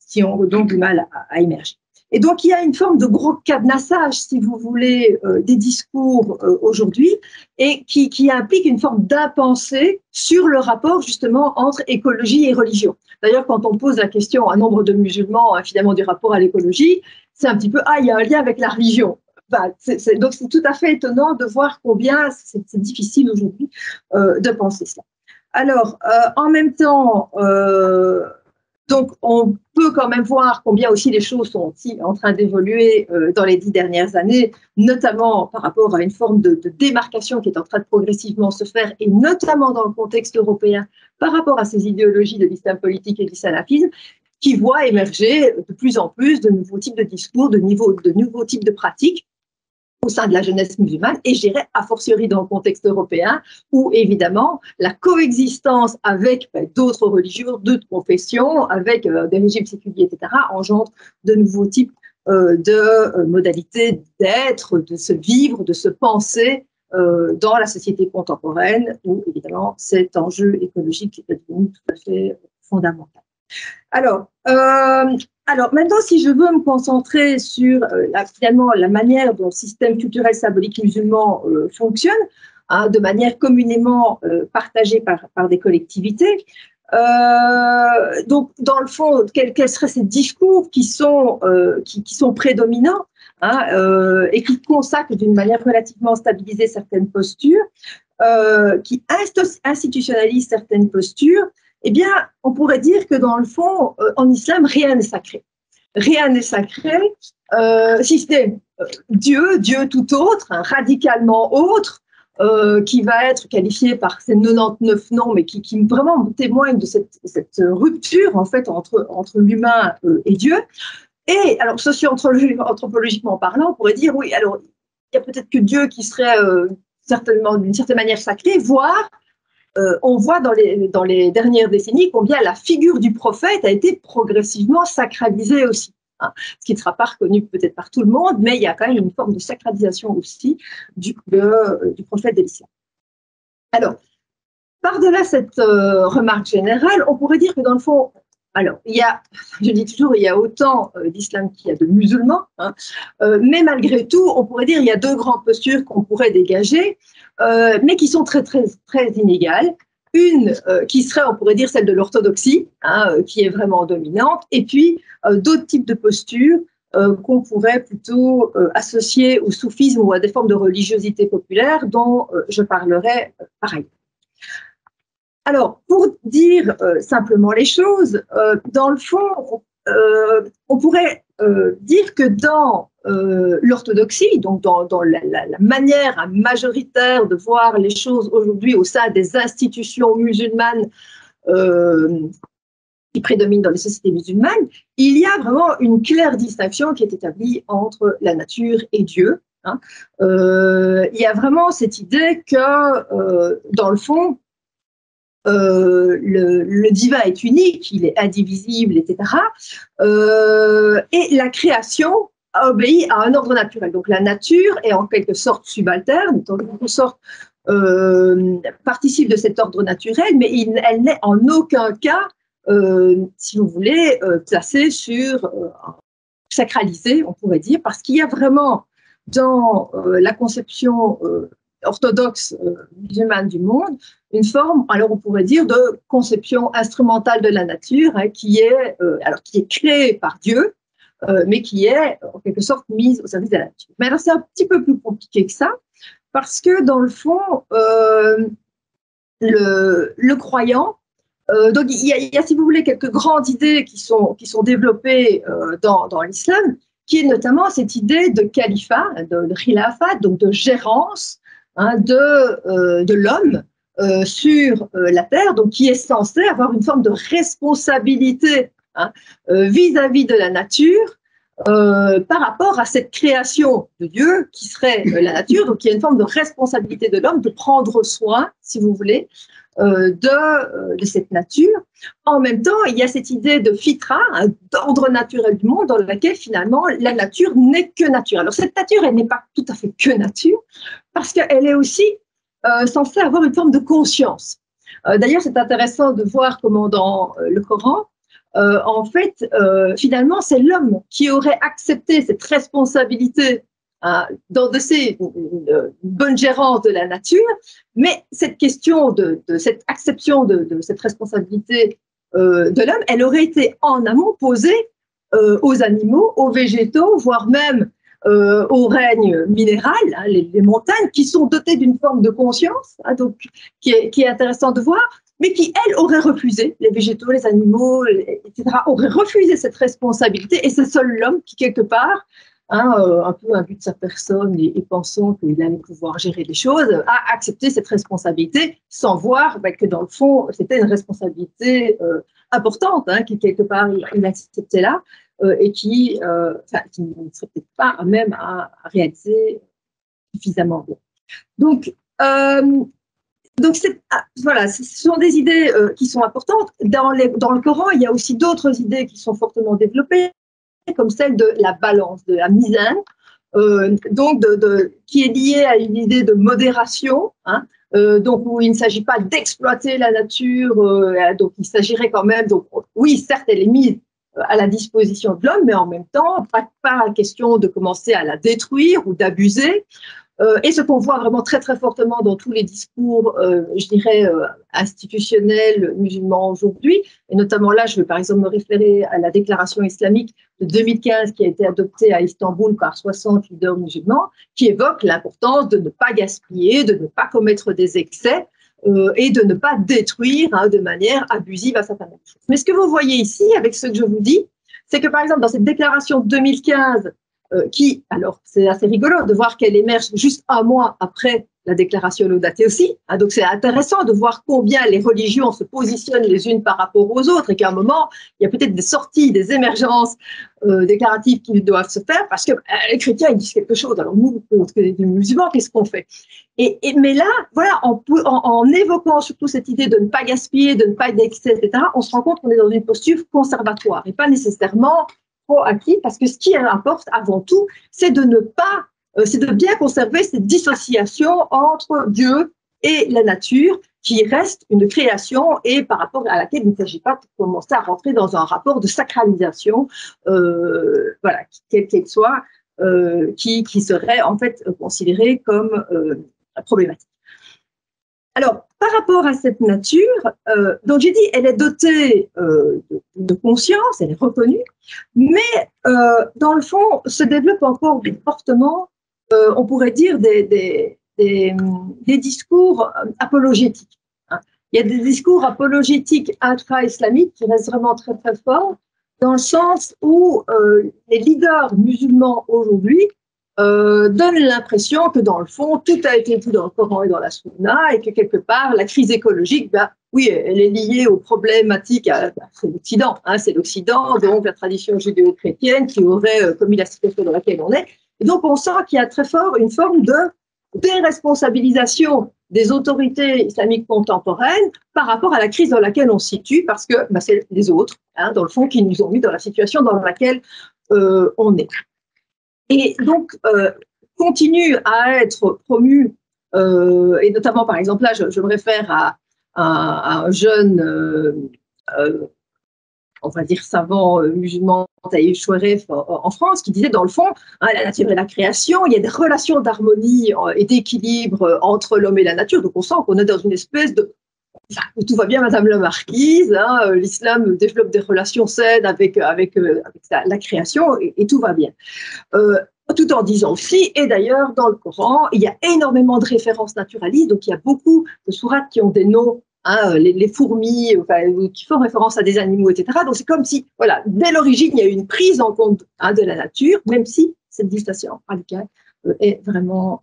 qui ont donc du mal à émerger. Et donc, il y a une forme de gros cadenassage, si vous voulez, des discours aujourd'hui, et qui implique une forme d'impensée sur le rapport, justement, entre écologie et religion. D'ailleurs, quand on pose la question à un nombre de musulmans, finalement, du rapport à l'écologie, c'est un petit peu, il y a un lien avec la religion. Donc, c'est tout à fait étonnant de voir combien c'est difficile aujourd'hui de penser cela. Alors, en même temps, donc, on peut quand même voir combien aussi les choses sont aussi en train d'évoluer dans les 10 dernières années, notamment par rapport à une forme de démarcation qui est en train de progressivement se faire, et notamment dans le contexte européen, par rapport à ces idéologies de l'islam politique et du salafisme, qui voient émerger de plus en plus de nouveaux types de discours, de nouveaux types de pratiques au sein de la jeunesse musulmane, et je dirais a fortiori dans le contexte européen, où évidemment la coexistence avec d'autres religions, d'autres confessions, avec des régimes séculiers, etc., engendre de nouveaux types de modalités d'être, de se vivre, de se penser dans la société contemporaine, où évidemment cet enjeu écologique est devenu tout à fait fondamental. Alors, maintenant, si je veux me concentrer sur finalement la manière dont le système culturel symbolique musulman fonctionne, de manière communément partagée par des collectivités, donc dans le fond, quels seraient ces discours qui sont prédominants et qui consacrent d'une manière relativement stabilisée certaines postures, qui institutionnalisent certaines postures? Eh bien, on pourrait dire que dans le fond, en islam, rien n'est sacré. Rien n'est sacré, si ce n'est Dieu tout autre, radicalement autre, qui va être qualifié par ces 99 noms, mais qui vraiment témoigne de cette rupture en fait entre l'humain et Dieu. Et alors, socio-anthropologiquement parlant, on pourrait dire, oui, alors, il y a peut-être que Dieu qui serait certainement d'une certaine manière sacré, voire on voit dans les dernières décennies combien la figure du prophète a été progressivement sacralisée aussi. Ce qui ne sera pas reconnu peut-être par tout le monde, mais il y a quand même une forme de sacralisation aussi du prophète de l'islam. Alors, par-delà cette remarque générale, on pourrait dire que dans le fond, alors, je dis toujours, il y a autant d'islam qu'il y a de musulmans, mais malgré tout, on pourrait dire qu'il y a 2 grandes postures qu'on pourrait dégager, mais qui sont très, très, très inégales. Une qui serait, on pourrait dire, celle de l'orthodoxie, qui est vraiment dominante, et puis d'autres types de postures qu'on pourrait plutôt associer au soufisme ou à des formes de religiosité populaire dont je parlerai par ailleurs. Alors, pour dire simplement les choses, dans le fond, on pourrait dire que dans l'orthodoxie, donc dans la manière majoritaire de voir les choses aujourd'hui au sein des institutions musulmanes qui prédominent dans les sociétés musulmanes, il y a vraiment une claire distinction qui est établie entre la nature et Dieu, hein. Il y a vraiment cette idée que, dans le fond, le divin est unique, il est indivisible, etc. Et la création obéit à un ordre naturel. Donc la nature est en quelque sorte subalterne, en quelque sorte participe de cet ordre naturel, mais elle n'est en aucun cas, si vous voulez, placée sur, sacralisée, on pourrait dire, parce qu'il y a vraiment dans la conception orthodoxe musulmane du monde, une forme, alors on pourrait dire, de conception instrumentale de la nature, hein, qui est créée par Dieu, mais qui est en quelque sorte mise au service de la nature. Mais alors c'est un petit peu plus compliqué que ça, parce que dans le fond, le croyant, donc il y a, si vous voulez, quelques grandes idées qui sont développées dans l'islam, qui est notamment cette idée de califat, de khilafat, donc de gérance, hein, de l'homme sur la terre, donc qui est censé avoir une forme de responsabilité, hein, vis-à-vis de la nature, par rapport à cette création de Dieu qui serait la nature. Donc il y a une forme de responsabilité de l'homme de prendre soin, si vous voulez, de cette nature. En même temps, il y a cette idée de fitra, hein, d'ordre naturel du monde, dans laquelle finalement la nature n'est que nature. Alors cette nature, elle n'est pas tout à fait que nature, parce qu'elle est aussi censée avoir une forme de conscience. D'ailleurs, c'est intéressant de voir comment dans le Coran, en fait, finalement, c'est l'homme qui aurait accepté cette responsabilité d'endosser une bonne gérance de la nature, mais cette question de cette acception de cette responsabilité de l'homme, elle aurait été en amont posée aux animaux, aux végétaux, voire même au règne minéral, hein, les montagnes, qui sont dotées d'une forme de conscience, hein, donc, qui est intéressant de voir, mais qui, elles, auraient refusé, les végétaux, les animaux, etc., auraient refusé cette responsabilité, et c'est seul l'homme qui, quelque part, hein, un peu imbu de sa personne et pensant qu'il allait pouvoir gérer les choses, a accepté cette responsabilité sans voir que dans le fond, c'était une responsabilité importante, hein, qui quelque part il acceptait là, et qui ne serait peut-être pas même à réaliser suffisamment bien. Donc voilà, ce sont des idées qui sont importantes. Dans le Coran, il y a aussi d'autres idées qui sont fortement développées, comme celle de la balance, de la mizan, donc qui est liée à une idée de modération, hein, donc où il ne s'agit pas d'exploiter la nature, donc il s'agirait quand même, donc oui, certes, elle est mise à la disposition de l'homme, mais en même temps, pas question de commencer à la détruire ou d'abuser. Et ce qu'on voit vraiment très très fortement dans tous les discours, je dirais, institutionnels musulmans aujourd'hui, et notamment là, je vais par exemple me référer à la déclaration islamique de 2015 qui a été adoptée à Istanbul par 60 leaders musulmans, qui évoque l'importance de ne pas gaspiller, de ne pas commettre des excès, et de ne pas détruire, hein, de manière abusive un certain nombre de choses. Mais ce que vous voyez ici, avec ce que je vous dis, c'est que par exemple dans cette déclaration de 2015, qui, alors c'est assez rigolo de voir qu'elle émerge juste un mois après la déclaration Laudato Si, hein, donc c'est intéressant de voir combien les religions se positionnent les unes par rapport aux autres, et qu'à un moment, il y a peut-être des sorties, des émergences déclaratives qui doivent se faire, parce que les chrétiens, ils disent quelque chose, alors nous, les musulmans, qu'est-ce qu'on fait? Mais là, voilà, en évoquant surtout cette idée de ne pas gaspiller, de ne pas d'excès, etc., on se rend compte qu'on est dans une posture conservatoire, et pas nécessairement acquis, parce que ce qui importe avant tout, c'est de ne pas, c'est de bien conserver cette dissociation entre Dieu et la nature, qui reste une création et par rapport à laquelle il ne s'agit pas de commencer à rentrer dans un rapport de sacralisation, voilà, quelle qu'elle soit, qui serait en fait considérée comme problématique. Alors, par rapport à cette nature, donc j'ai dit, elle est dotée de conscience, elle est reconnue, mais dans le fond, se développe encore fortement, on pourrait dire, des discours apologétiques, hein. Il y a des discours apologétiques intra-islamiques qui restent vraiment très très forts, dans le sens où les leaders musulmans aujourd'hui donne l'impression que dans le fond, tout a été dit dans le Coran et dans la Sunna, et que quelque part, la crise écologique, oui, elle est liée aux problématiques, c'est l'Occident, hein, c'est l'Occident, donc la tradition judéo-chrétienne qui aurait commis la situation dans laquelle on est, Et donc, on sent qu'il y a très fort une forme de déresponsabilisation des autorités islamiques contemporaines par rapport à la crise dans laquelle on se situe, parce que c'est les autres, dans le fond, qui nous ont mis dans la situation dans laquelle on est. Et donc, continue à être promu, et notamment, par exemple, là, je me réfère à un jeune, on va dire savant musulman, Taïb Chouaref, en France, qui disait, dans le fond, la nature et la création, il y a des relations d'harmonie et d'équilibre entre l'homme et la nature. Donc, on sent qu'on est dans une espèce de... Enfin, tout va bien, Madame la Marquise, l'islam développe des relations saines avec la création, et tout va bien. Tout en disant aussi, et d'ailleurs, dans le Coran, il y a énormément de références naturalistes, donc il y a beaucoup de sourates qui ont des noms, les fourmis, qui font référence à des animaux, etc. Donc c'est comme si, voilà, dès l'origine, il y a eu une prise en compte de la nature, même si cette distinction radicale est vraiment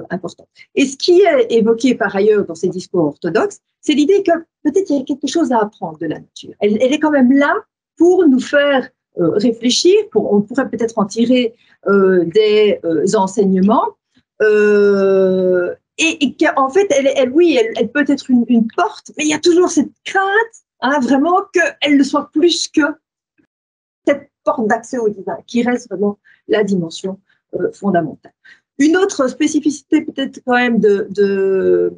importante. Et ce qui est évoqué par ailleurs dans ces discours orthodoxes, c'est l'idée que peut-être il y a quelque chose à apprendre de la nature. Elle est quand même là pour nous faire réfléchir, on pourrait peut-être en tirer des enseignements, et qu'en fait, elle peut être une porte, mais il y a toujours cette crainte, vraiment, qu'elle ne soit plus que cette porte d'accès au divin, qui reste vraiment la dimension fondamentale. Une autre spécificité peut-être quand même dans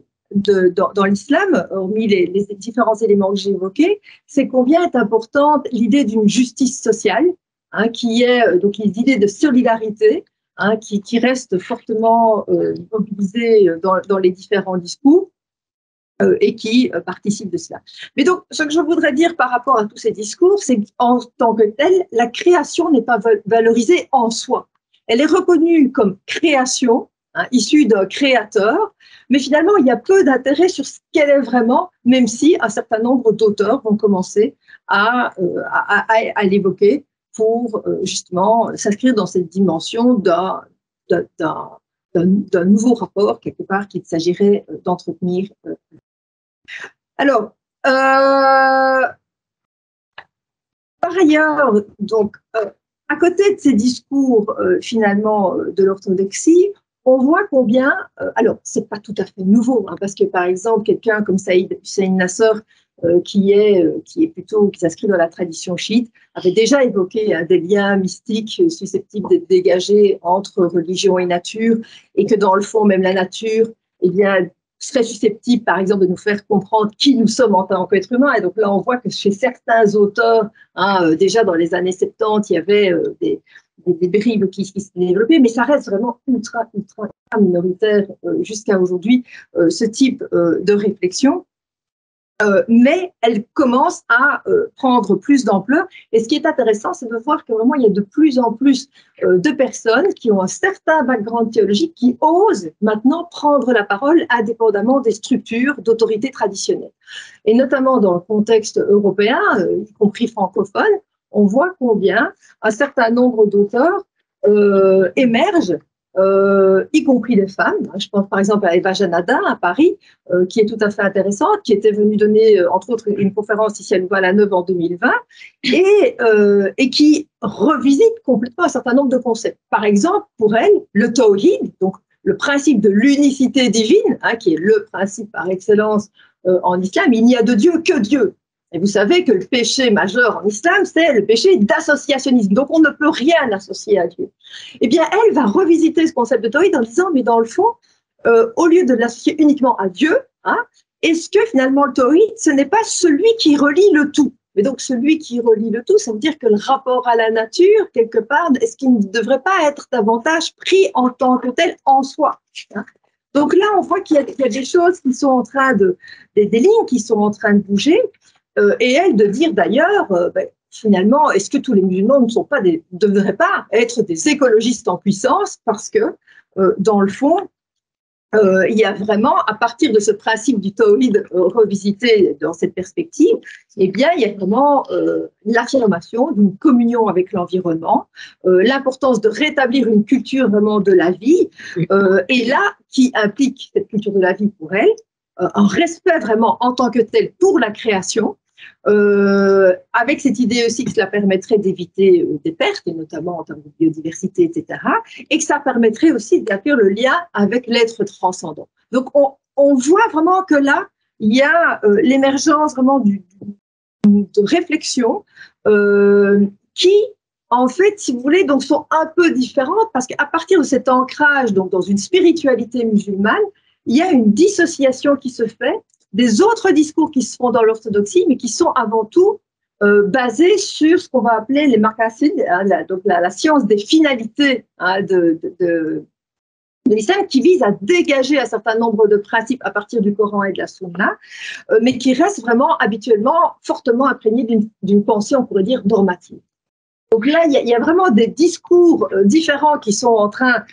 l'islam, hormis les différents éléments que j'ai évoqués, c'est combien est importante l'idée d'une justice sociale, qui est donc l'idée de solidarité, qui reste fortement mobilisée dans les différents discours et qui participe de cela. Mais donc, ce que je voudrais dire par rapport à tous ces discours, c'est qu'en tant que telle, la création n'est pas valorisée en soi. Elle est reconnue comme création, issue d'un créateur, mais finalement, il y a peu d'intérêt sur ce qu'elle est vraiment, même si un certain nombre d'auteurs vont commencer à l'évoquer pour justement s'inscrire dans cette dimension d'un nouveau rapport, quelque part, qu'il s'agirait d'entretenir. Alors, par ailleurs, donc, à côté de ces discours, finalement, de l'orthodoxie, on voit combien, alors, c'est pas tout à fait nouveau, parce que, par exemple, quelqu'un comme Saïd Hussein Nasser, qui s'inscrit dans la tradition chiite, avait déjà évoqué des liens mystiques susceptibles d'être dégagés entre religion et nature, et que dans le fond, même la nature, eh bien, serait susceptible, par exemple, de nous faire comprendre qui nous sommes en tant qu'être humain. Et donc là, on voit que chez certains auteurs, déjà dans les années 70, il y avait des bribes qui s'étaient développées, mais ça reste vraiment ultra minoritaire jusqu'à aujourd'hui, ce type de réflexion. Mais elle commence à prendre plus d'ampleur. Et ce qui est intéressant, c'est de voir que vraiment, il y a de plus en plus de personnes qui ont un certain background théologique qui osent maintenant prendre la parole indépendamment des structures d'autorité traditionnelles. Et notamment dans le contexte européen, y compris francophone, on voit combien un certain nombre d'auteurs émergent, y compris les femmes. Je pense par exemple à Eva Janada à Paris, qui est tout à fait intéressante, qui était venue donner, entre autres, une conférence ici à Louvain-la-Neuve en 2020, et qui revisite complètement un certain nombre de concepts. Par exemple, pour elle, le tawhid, donc le principe de l'unicité divine, qui est le principe par excellence en islam, il n'y a de Dieu que Dieu. Et vous savez que le péché majeur en islam, c'est le péché d'associationnisme. Donc, on ne peut rien associer à Dieu. Eh bien, elle va revisiter ce concept de tawhid en disant, mais dans le fond, au lieu de l'associer uniquement à Dieu, est-ce que finalement le tawhid, ce n'est pas celui qui relie le tout? Mais donc, celui qui relie le tout, ça veut dire que le rapport à la nature, quelque part, est-ce qu'il ne devrait pas être davantage pris en tant que tel en soi? Donc là, on voit qu'il y a des choses qui sont en train des lignes qui sont en train de bouger. Et elle de dire d'ailleurs, finalement, est-ce que tous les musulmans ne devraient pas être des écologistes en puissance, parce que, dans le fond, il y a vraiment, à partir de ce principe du tawhid revisité dans cette perspective, eh bien, il y a vraiment l'affirmation d'une communion avec l'environnement, l'importance de rétablir une culture vraiment de la vie, et là, qui implique cette culture de la vie pour elle, un respect vraiment en tant que tel pour la création, avec cette idée aussi que cela permettrait d'éviter des pertes, et notamment en termes de biodiversité, etc., et que ça permettrait aussi d'établir le lien avec l'être transcendant. Donc, on voit vraiment que là, il y a l'émergence vraiment de réflexions qui, en fait, si vous voulez, donc sont un peu différentes parce qu'à partir de cet ancrage donc, dans une spiritualité musulmane, il y a une dissociation qui se fait des autres discours qui se font dans l'orthodoxie, mais qui sont avant tout basés sur ce qu'on va appeler les maqasid, donc la science des finalités de l'islam, qui vise à dégager un certain nombre de principes à partir du Coran et de la Sunna, mais qui restent vraiment habituellement fortement imprégnés d'une pensée, on pourrait dire, normative. Donc là, il y a vraiment des discours différents qui sont en train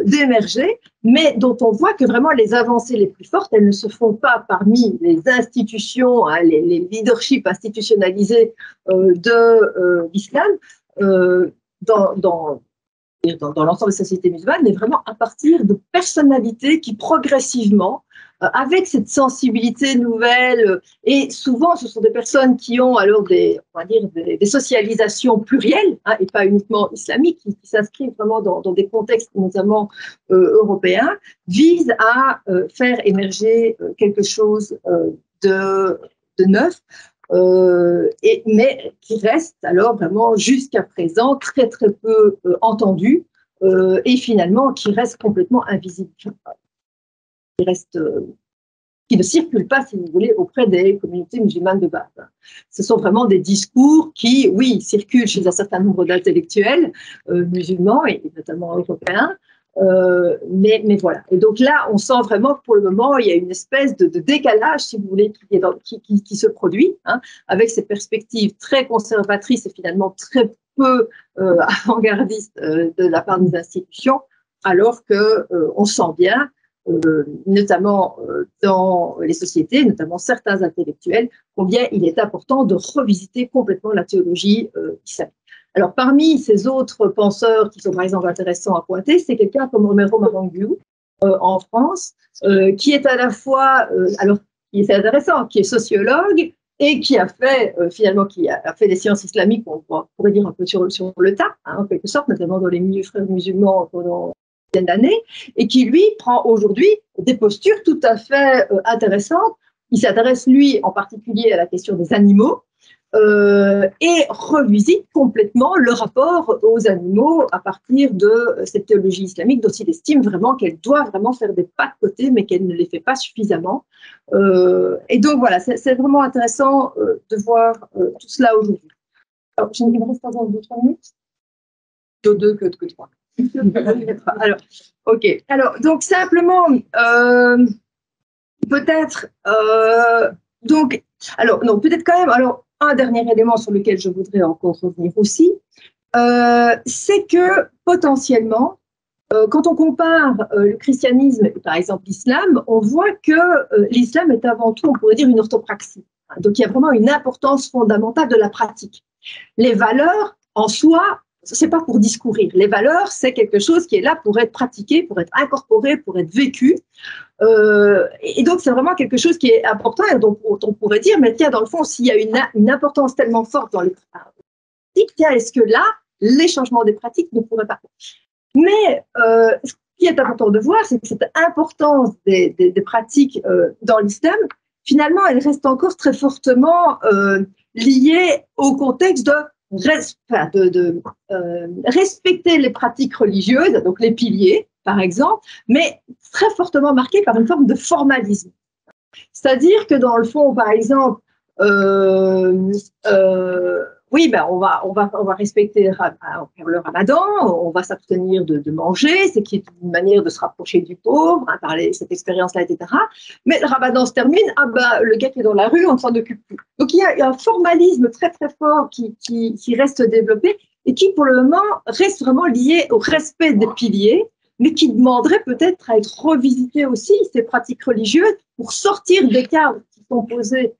d'émerger, mais dont on voit que vraiment les avancées les plus fortes, elles ne se font pas parmi les institutions, les leaderships institutionnalisés de l'islam dans l'ensemble des sociétés musulmanes, mais vraiment à partir de personnalités qui progressivement, avec cette sensibilité nouvelle, et souvent ce sont des personnes qui ont alors des socialisations plurielles, et pas uniquement islamiques, qui s'inscrivent vraiment dans des contextes notamment européens, visent à faire émerger quelque chose de neuf, mais qui reste alors vraiment jusqu'à présent très très peu entendu et finalement qui reste complètement invisible, qui ne circule pas, si vous voulez, auprès des communautés musulmanes de base. Ce sont vraiment des discours qui, oui, circulent chez un certain nombre d'intellectuels musulmans et notamment européens. Mais voilà. Et donc là, on sent vraiment que pour le moment, il y a une espèce de décalage, si vous voulez, qui se produit, avec ces perspectives très conservatrices et finalement très peu avant-gardistes de la part des institutions, alors qu'on sent bien, notamment dans les sociétés, notamment certains intellectuels, combien il est important de revisiter complètement la théologie islamique. Alors, parmi ces autres penseurs qui sont par exemple intéressants à pointer, c'est quelqu'un comme Romero Maranguiu en France, qui est à la fois, alors, qui est intéressant, qui est sociologue et qui a fait, finalement, qui a fait des sciences islamiques, on pourrait dire un peu sur le tas, en quelque sorte, notamment dans les milieux frères musulmans pendant une dizaine d'années, et qui, lui, prend aujourd'hui des postures tout à fait intéressantes. Il s'intéresse, lui, en particulier à la question des animaux, et revisite complètement le rapport aux animaux à partir de cette théologie islamique dont il estime vraiment qu'elle doit vraiment faire des pas de côté, mais qu'elle ne les fait pas suffisamment. Et donc voilà, c'est vraiment intéressant de voir tout cela aujourd'hui. Alors, il me reste encore 2-3 minutes. Deux que 3. Alors, ok. Alors, donc simplement, peut-être, donc, alors, non, peut-être quand même, alors, un dernier élément sur lequel je voudrais encore revenir aussi, c'est que potentiellement, quand on compare le christianisme et par exemple l'islam, on voit que l'islam est avant tout, on pourrait dire, une orthopraxie. Donc il y a vraiment une importance fondamentale de la pratique. Les valeurs, en soi, c'est pas pour discourir. Les valeurs, c'est quelque chose qui est là pour être pratiqué, pour être incorporé, pour être vécu. Et donc, c'est vraiment quelque chose qui est important et dont on pourrait dire, mais tiens, dans le fond, s'il y a une importance tellement forte dans les pratiques, tiens, est-ce que là, les changements des pratiques ne pourraient pas? Mais ce qui est important de voir, c'est que cette importance des pratiques dans l'islam, finalement, elle reste encore très fortement liée au contexte de respecter les pratiques religieuses, donc les piliers, par exemple, mais très fortement marqué par une forme de formalisme. C'est-à-dire que dans le fond, par exemple, oui, ben on va respecter le ramadan, on va s'abstenir de manger, c'est qui est une manière de se rapprocher du pauvre, par cette expérience-là, etc. Mais le ramadan se termine, le gars qui est dans la rue, on ne s'en occupe plus. Donc il y a un formalisme très très fort qui reste développé et qui pour le moment reste vraiment lié au respect des piliers, mais qui demanderait peut-être à être revisité aussi, ces pratiques religieuses, pour sortir des cadres qui sont posés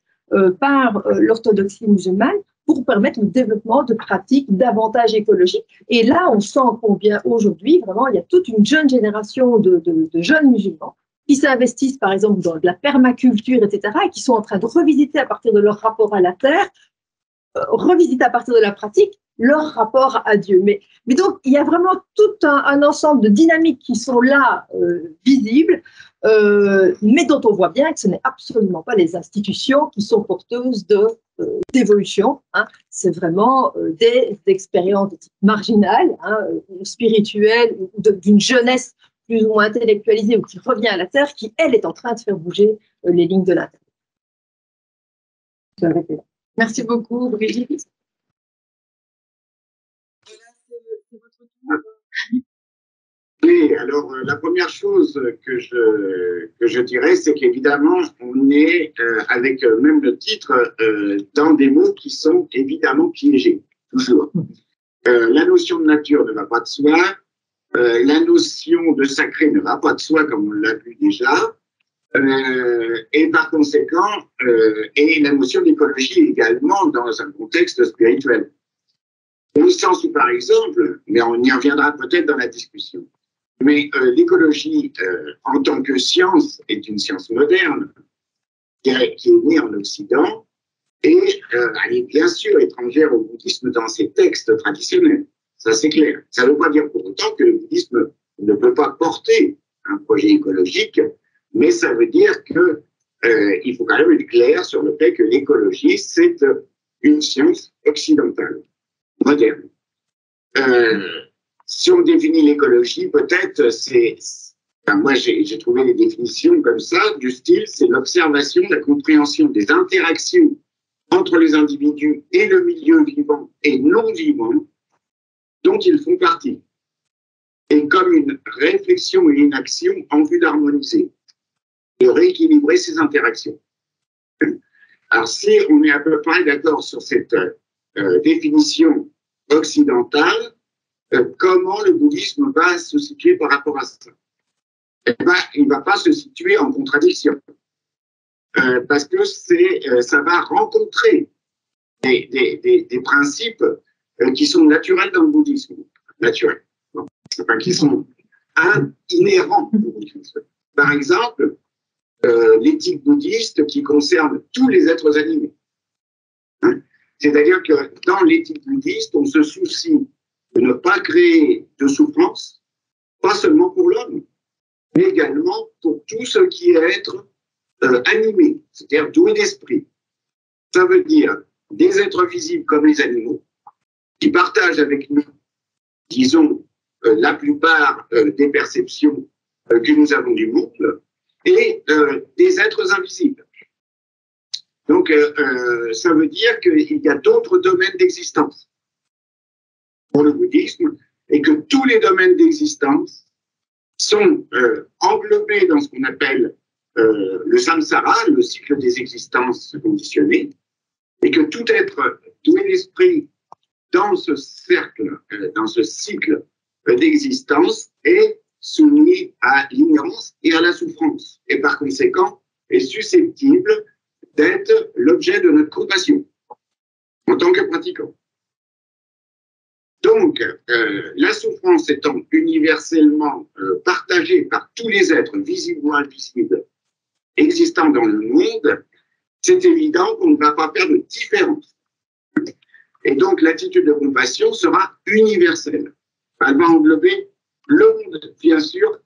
par l'orthodoxie musulmane, pour permettre le développement de pratiques davantage écologiques. Et là, on sent combien aujourd'hui, vraiment, il y a toute une jeune génération de jeunes musulmans qui s'investissent par exemple dans de la permaculture, etc., et qui sont en train de revisiter à partir de leur rapport à la terre, revisiter à partir de la pratique leur rapport à Dieu. Mais donc, il y a vraiment tout un ensemble de dynamiques qui sont là, visibles, mais dont on voit bien que ce n'est absolument pas les institutions qui sont porteuses d'évolution. Hein. C'est vraiment des expériences de type marginal, hein, spirituelles, d'une jeunesse plus ou moins intellectualisée ou qui revient à la terre, qui, elle, est en train de faire bouger les lignes de la terre. Je vais arrêter là. Merci beaucoup, Brigitte. Oui, alors la première chose que je dirais, c'est qu'évidemment, on est, avec même le titre, dans des mots qui sont évidemment piégés, toujours. La notion de nature ne va pas de soi, la notion de sacré ne va pas de soi, comme on l'a vu déjà, et par conséquent, et la notion d'écologie également dans un contexte spirituel. Au sens où, par exemple, mais on y reviendra peut-être dans la discussion, mais l'écologie, en tant que science, est une science moderne qui est née en Occident et elle est bien sûr étrangère au bouddhisme dans ses textes traditionnels. Ça, c'est clair. Ça ne veut pas dire pour autant que le bouddhisme ne peut pas porter un projet écologique, mais ça veut dire que il faut quand même être clair sur le fait que l'écologie, c'est une science occidentale, moderne. Si on définit l'écologie, peut-être, moi j'ai trouvé des définitions comme ça, du style, c'est l'observation, la compréhension des interactions entre les individus et le milieu vivant et non vivant dont ils font partie, et comme une réflexion et une action en vue d'harmoniser, de rééquilibrer ces interactions. Alors si on est à peu près d'accord sur cette définition occidentale, comment le bouddhisme va se situer par rapport à ça? Eh ben, il ne va pas se situer en contradiction, parce que ça va rencontrer des principes qui sont naturels dans le bouddhisme, naturels, enfin, qui sont inhérents au bouddhisme. Par exemple, l'éthique bouddhiste qui concerne tous les êtres animés. Hein? C'est-à-dire que dans l'éthique bouddhiste, on se soucie de ne pas créer de souffrance, pas seulement pour l'homme, mais également pour tout ce qui est être animé, c'est-à-dire doué d'esprit. Ça veut dire des êtres visibles comme les animaux, qui partagent avec nous, disons, la plupart des perceptions que nous avons du monde, et des êtres invisibles. Donc, ça veut dire qu'il y a d'autres domaines d'existence pour le bouddhisme, et que tous les domaines d'existence sont englobés dans ce qu'on appelle le samsara, le cycle des existences conditionnées, et que tout être doué d'esprit dans ce cercle, dans ce cycle d'existence est soumis à l'ignorance et à la souffrance, et par conséquent est susceptible d'être l'objet de notre compassion en tant que pratiquant. Donc, la souffrance étant universellement partagée par tous les êtres, visibles ou invisibles, existants dans le monde, c'est évident qu'on ne va pas faire de différence. Et donc, l'attitude de compassion sera universelle. Elle va englober le monde, bien sûr,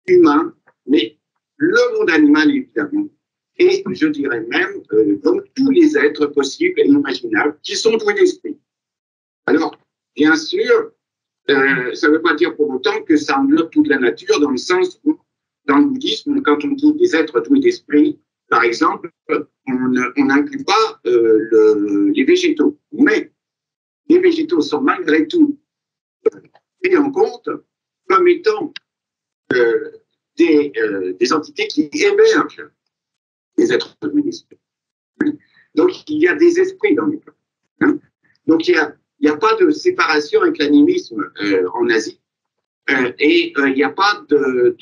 humain, mais le monde animal, évidemment. Et je dirais même, donc, tous les êtres possibles et imaginables qui sont doués d'esprit. Alors, bien sûr, ça ne veut pas dire pour autant que ça englobe toute la nature, dans le sens où, dans le bouddhisme, quand on dit des êtres doués d'esprit, par exemple, on n'inclut pas les végétaux. Mais les végétaux sont malgré tout pris en compte comme étant des entités qui émergent des êtres doués d'esprit. Donc, il y a des esprits dans les plans. Hein. Donc, il n'y a pas de séparation avec l'animisme en Asie. Et il n'y a pas de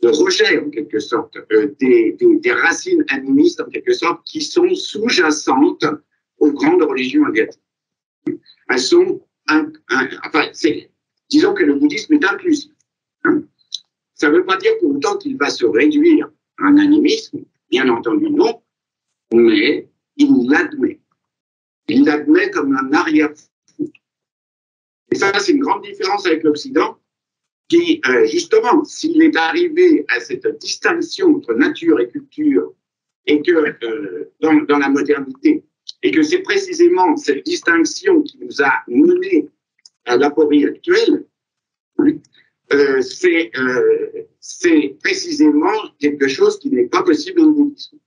rejet, en quelque sorte, des racines animistes, en quelque sorte, qui sont sous-jacentes aux grandes religions asiatiques. Elles sont, disons que le bouddhisme est inclusif. Hein. Ça veut veut pas dire pour autant qu'il va se réduire à un animisme, bien entendu non, mais il l'admet. Il l'admet comme un arrière-fou. Et ça, c'est une grande différence avec l'Occident, qui, justement, s'il est arrivé à cette distinction entre nature et culture, et que dans la modernité, et que c'est précisément cette distinction qui nous a menés à l'aporie actuelle, c'est précisément quelque chose qui n'est pas possible dans le bouddhisme.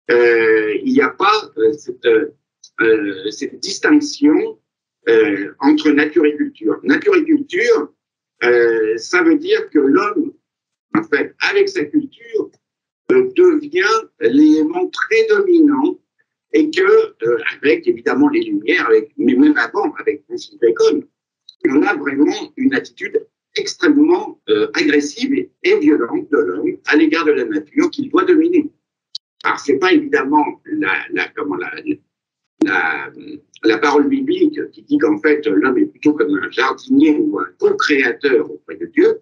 Il n'y a pas cette distinction entre nature et culture. Nature et culture, ça veut dire que l'homme, en fait, avec sa culture, devient l'élément prédominant et que, avec évidemment les Lumières, mais même avant, avec Francis Bacon, on a vraiment une attitude extrêmement agressive et violente de l'homme à l'égard de la nature qu'il doit dominer. Alors, c'est pas évidemment la parole biblique qui dit qu'en fait, l'homme est plutôt comme un jardinier ou un co-créateur auprès de Dieu,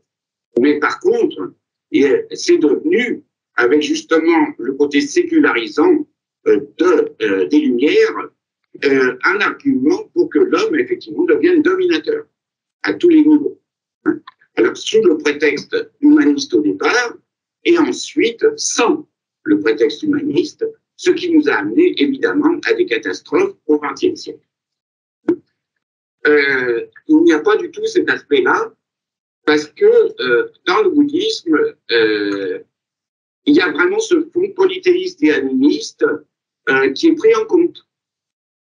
mais par contre, c'est devenu, avec justement le côté sécularisant des Lumières, un argument pour que l'homme, effectivement, devienne dominateur à tous les niveaux. Alors, sous le prétexte humaniste au départ, et ensuite, sans le prétexte humaniste, ce qui nous a amené, évidemment, à des catastrophes au XXe siècle. Il n'y a pas du tout cet aspect-là, parce que dans le bouddhisme, il y a vraiment ce fond polythéiste et animiste qui est pris en compte.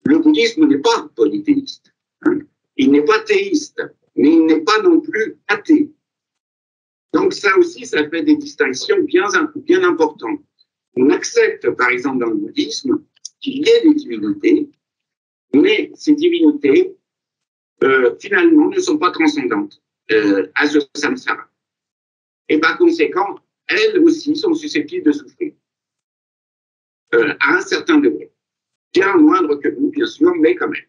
Le bouddhisme n'est pas polythéiste. Il n'est pas théiste, mais il n'est pas non plus athée. Donc ça aussi, ça fait des distinctions bien importantes. On accepte, par exemple, dans le bouddhisme, qu'il y ait des divinités, mais ces divinités, finalement, ne sont pas transcendantes à ce samsara. Et par conséquent, elles aussi sont susceptibles de souffrir à un certain degré. Bien moindre que nous, bien sûr, mais quand même.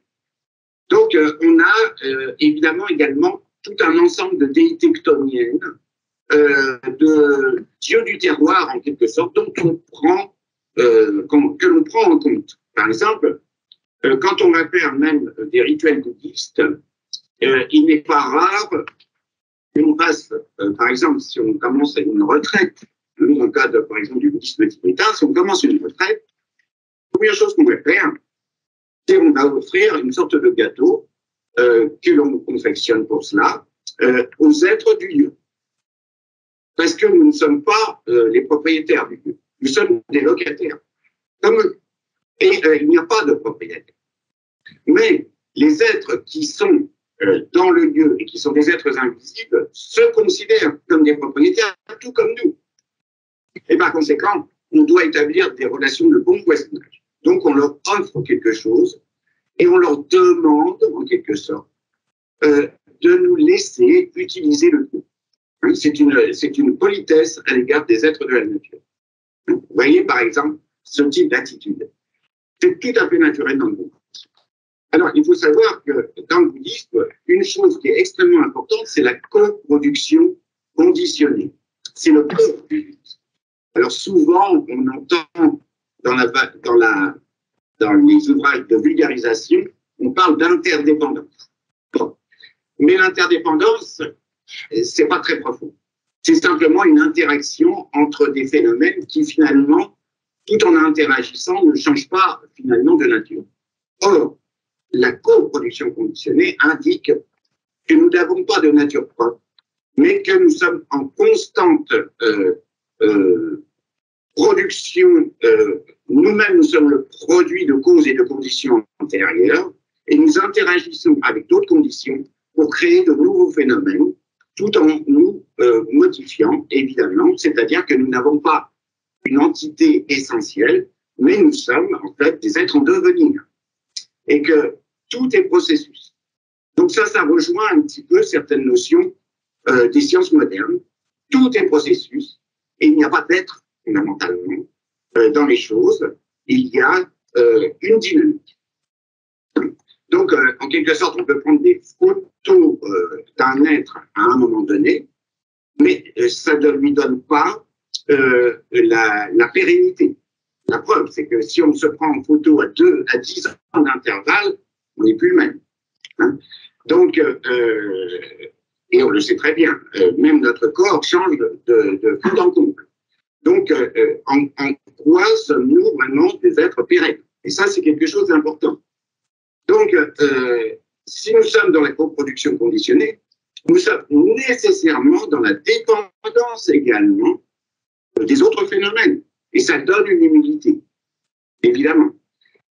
Donc, on a évidemment également tout un ensemble de déités chtoniennes, de dieux du terroir, en quelque sorte, dont on prend, que l'on prend en compte. Par exemple, quand on va faire même des rituels bouddhistes, il n'est pas rare qu'on passe, par exemple, si on commence une retraite, dans le cas, par exemple, du bouddhisme tibétain, si on commence une retraite, la première chose qu'on va faire, c'est qu'on va offrir une sorte de gâteau que l'on confectionne pour cela aux êtres du lieu. Parce que nous ne sommes pas les propriétaires du lieu. Nous sommes des locataires, comme eux. Et il n'y a pas de propriétaire. Mais les êtres qui sont dans le lieu et qui sont des êtres invisibles se considèrent comme des propriétaires, tout comme nous. Et par conséquent, on doit établir des relations de bon voisinage. Donc, on leur offre quelque chose et on leur demande, en quelque sorte, de nous laisser utiliser le lieu. C'est une politesse à l'égard des êtres de la nature. Vous voyez, par exemple, ce type d'attitude. C'est tout à fait naturel dans le bouddhisme. Alors, il faut savoir que dans le bouddhisme, une chose qui est extrêmement importante, c'est la coproduction conditionnée. C'est le cœur du bouddhisme. Alors, souvent, on entend dans les ouvrages de vulgarisation, on parle d'interdépendance. Bon. Mais l'interdépendance, c'est pas très profond. C'est simplement une interaction entre des phénomènes qui, finalement, tout en interagissant, ne changent pas, finalement, de nature. Or, la coproduction conditionnée indique que nous n'avons pas de nature propre, mais que nous sommes en constante production. Nous-mêmes, nous sommes le produit de causes et de conditions antérieures, et nous interagissons avec d'autres conditions pour créer de nouveaux phénomènes, tout en nous modifiant, évidemment, c'est-à-dire que nous n'avons pas une entité essentielle, mais nous sommes en fait des êtres en devenir, et que tout est processus. Donc ça rejoint un petit peu certaines notions des sciences modernes. Tout est processus, et il n'y a pas d'être, fondamentalement, dans les choses, il y a une dynamique. Donc, en quelque sorte, on peut prendre des photos d'un être à un moment donné, mais ça ne lui donne pas la pérennité. La preuve, c'est que si on se prend en photo à 10 ans d'intervalle, on n'est plus le même. Hein. Donc, et on le sait très bien, même notre corps change de fond en comble. Donc, en quoi sommes-nous vraiment des êtres pérennes? Et ça, c'est quelque chose d'important. Donc, si nous sommes dans la coproduction conditionnée, nous sommes nécessairement dans la dépendance également des autres phénomènes. Et ça donne une humilité, évidemment.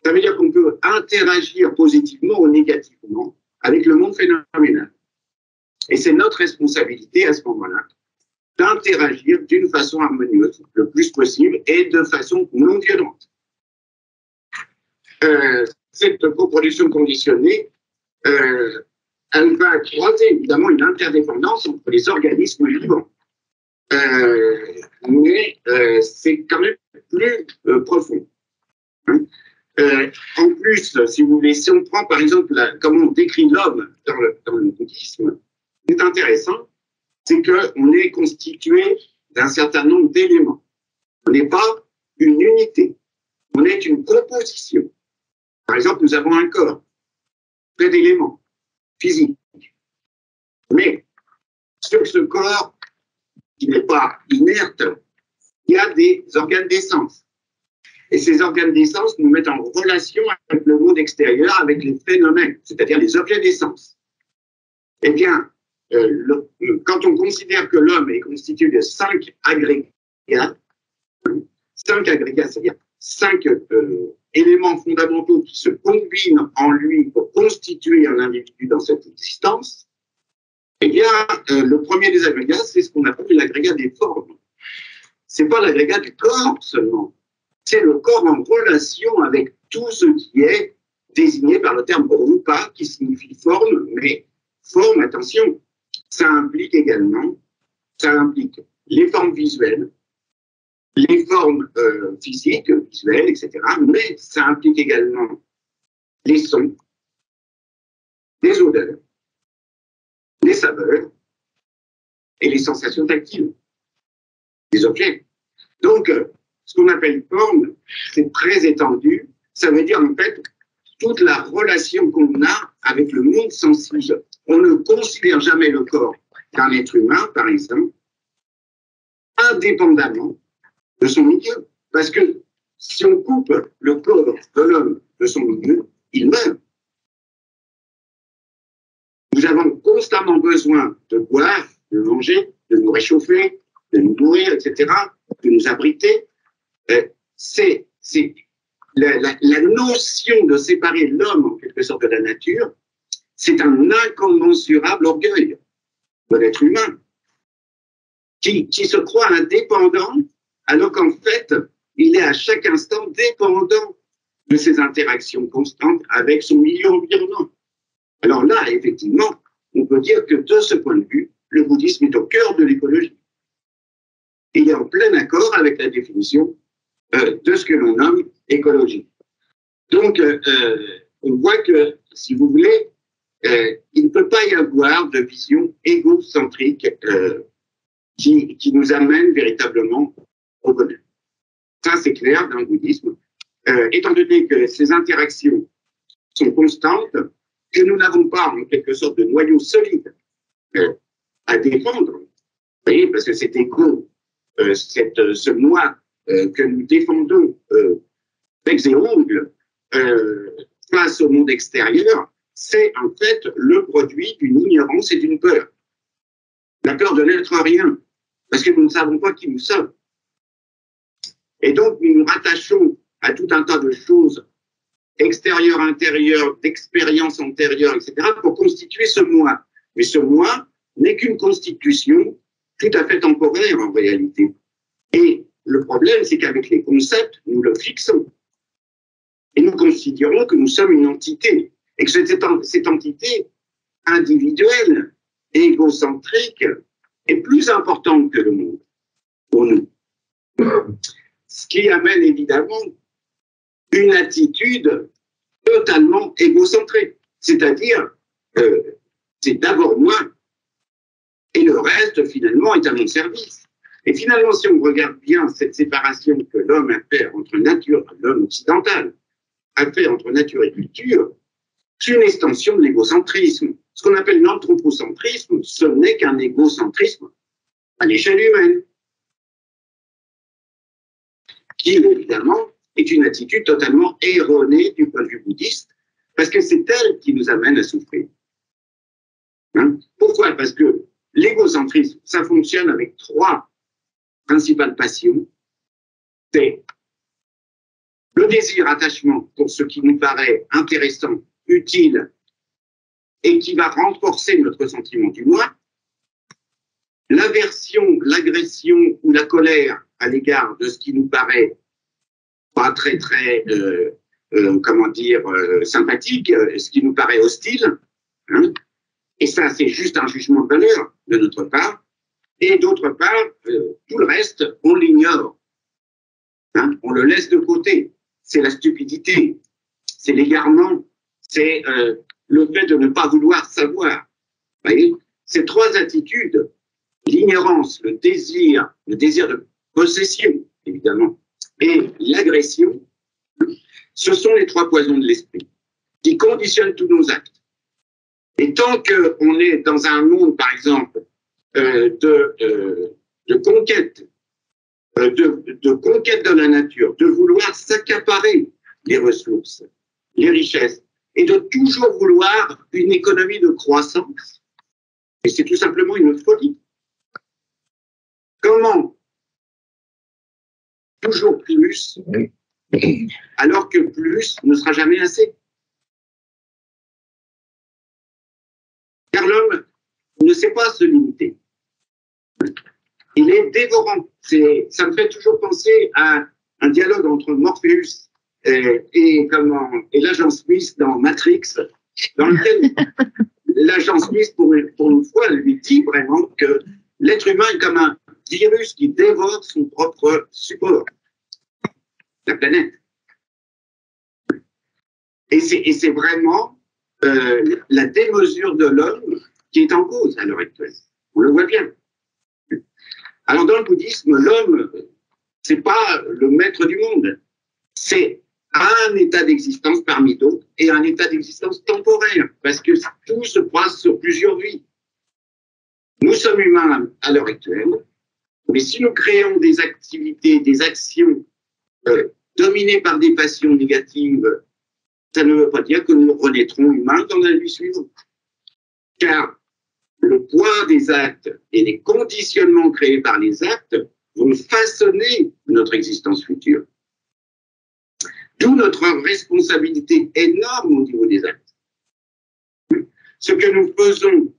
Ça veut dire qu'on peut interagir positivement ou négativement avec le monde phénoménal. Et c'est notre responsabilité à ce moment-là d'interagir d'une façon harmonieuse le plus possible et de façon non violente. Cette coproduction conditionnée, elle va croiser évidemment une interdépendance entre les organismes vivants. Mais c'est quand même plus profond. Hein. En plus, si vous voulez, si on prend par exemple comment on décrit l'homme dans le bouddhisme, ce qui est intéressant, c'est qu'on est constitué d'un certain nombre d'éléments. On n'est pas une unité, on est une composition. Par exemple, nous avons un corps, plein d'éléments physiques. Mais sur ce corps, qui n'est pas inerte, il y a des organes d'essence. Et ces organes d'essence nous mettent en relation avec le monde extérieur, avec les phénomènes, c'est-à-dire les objets d'essence. Eh bien, quand on considère que l'homme est constitué de 5 agrégats, c'est-à-dire 5 éléments fondamentaux qui se combinent en lui pour constituer un individu dans cette existence, eh bien, le premier des agrégats, c'est ce qu'on appelle l'agrégat des formes. C'est pas l'agrégat du corps seulement, c'est le corps en relation avec tout ce qui est désigné par le terme rupa, qui signifie forme, mais forme, attention, ça implique les formes visuelles, les formes physiques, visuelles, etc., mais ça implique également les sons, les odeurs, les saveurs et les sensations tactiles des objets. Donc, ce qu'on appelle forme, c'est très étendu. Ça veut dire en fait toute la relation qu'on a avec le monde sensible. On ne considère jamais le corps d'un être humain, par exemple, indépendamment de son milieu. Parce que si on coupe le corps de l'homme de son milieu, il meurt. Nous avons constamment besoin de boire, de manger, de nous réchauffer, de nous nourrir, etc., de nous abriter. C'est la notion de séparer l'homme, en quelque sorte, de la nature, c'est un incommensurable orgueil de l'être humain qui se croit indépendant, alors qu'en fait, il est à chaque instant dépendant de ses interactions constantes avec son milieu environnant. Alors là, effectivement, on peut dire que de ce point de vue, le bouddhisme est au cœur de l'écologie. Il est en plein accord avec la définition de ce que l'on nomme écologie. Donc, on voit que, si vous voulez, il ne peut pas y avoir de vision égocentrique qui nous amène véritablement au bonheur. Ça, c'est clair dans le bouddhisme. Étant donné que ces interactions sont constantes, que nous n'avons pas en quelque sorte de noyau solide à défendre, vous voyez, parce que cet égo, ce moi que nous défendons avec et ongles face au monde extérieur, c'est en fait le produit d'une ignorance et d'une peur. La peur de n'être rien, parce que nous ne savons pas qui nous sommes. Et donc, nous nous rattachons à tout un tas de choses extérieures, intérieures, d'expériences antérieures, etc., pour constituer ce moi. Mais ce moi n'est qu'une constitution tout à fait temporaire en réalité. Et le problème, c'est qu'avec les concepts, nous le fixons. Et nous considérons que nous sommes une entité. Et que cette entité individuelle, égocentrique, est plus importante que le monde pour nous. Ce qui amène évidemment une attitude totalement égocentrique. C'est-à-dire, c'est d'abord moi. Et le reste, finalement, est à mon service. Et finalement, si on regarde bien cette séparation que l'homme a fait entre nature, l'homme occidental a fait entre nature et culture, c'est une extension de l'égocentrisme. Ce qu'on appelle l'anthropocentrisme, ce n'est qu'un égocentrisme à l'échelle humaine, qui, évidemment, est une attitude totalement erronée du point de vue bouddhiste, parce que c'est elle qui nous amène à souffrir. Hein? Pourquoi? Parce que l'égocentrisme, ça fonctionne avec trois principales passions. C'est le désir, attachement pour ce qui nous paraît intéressant, utile, et qui va renforcer notre sentiment du moi. L'aversion, l'agression ou la colère à l'égard de ce qui nous paraît pas très, sympathique, ce qui nous paraît hostile. Hein? Et ça, c'est juste un jugement de valeur de notre part. Et d'autre part, tout le reste, on l'ignore. Hein? On le laisse de côté. C'est la stupidité, c'est l'égarement, c'est le fait de ne pas vouloir savoir. Vous voyez, ces trois attitudes, l'ignorance, le désir de possession, évidemment, et l'agression, ce sont les trois poisons de l'esprit qui conditionnent tous nos actes. Et tant qu'on est dans un monde, par exemple, de conquête, de conquête de la nature, de vouloir s'accaparer les ressources, les richesses, et de toujours vouloir une économie de croissance, et c'est tout simplement une folie. Comment toujours plus, alors que plus ne sera jamais assez? Car l'homme ne sait pas se limiter. Il est dévorant. Ça me fait toujours penser à un dialogue entre Morpheus et l'agent Smith dans Matrix, dans lequel l'agent Smith, pour une fois, lui dit vraiment que l'être humain est comme un virus qui dévore son propre support, la planète. Et c'est vraiment la démesure de l'homme qui est en cause à l'heure actuelle. On le voit bien. Alors, dans le bouddhisme, l'homme, c'est pas le maître du monde. C'est un état d'existence parmi d'autres et un état d'existence temporaire, parce que tout se passe sur plusieurs vies. Nous sommes humains à l'heure actuelle, mais si nous créons des activités, des actions dominées par des passions négatives, ça ne veut pas dire que nous renaîtrons humains dans la vie suivante. Car le poids des actes et les conditionnements créés par les actes vont façonner notre existence future. D'où notre responsabilité énorme au niveau des actes. Ce que nous faisons,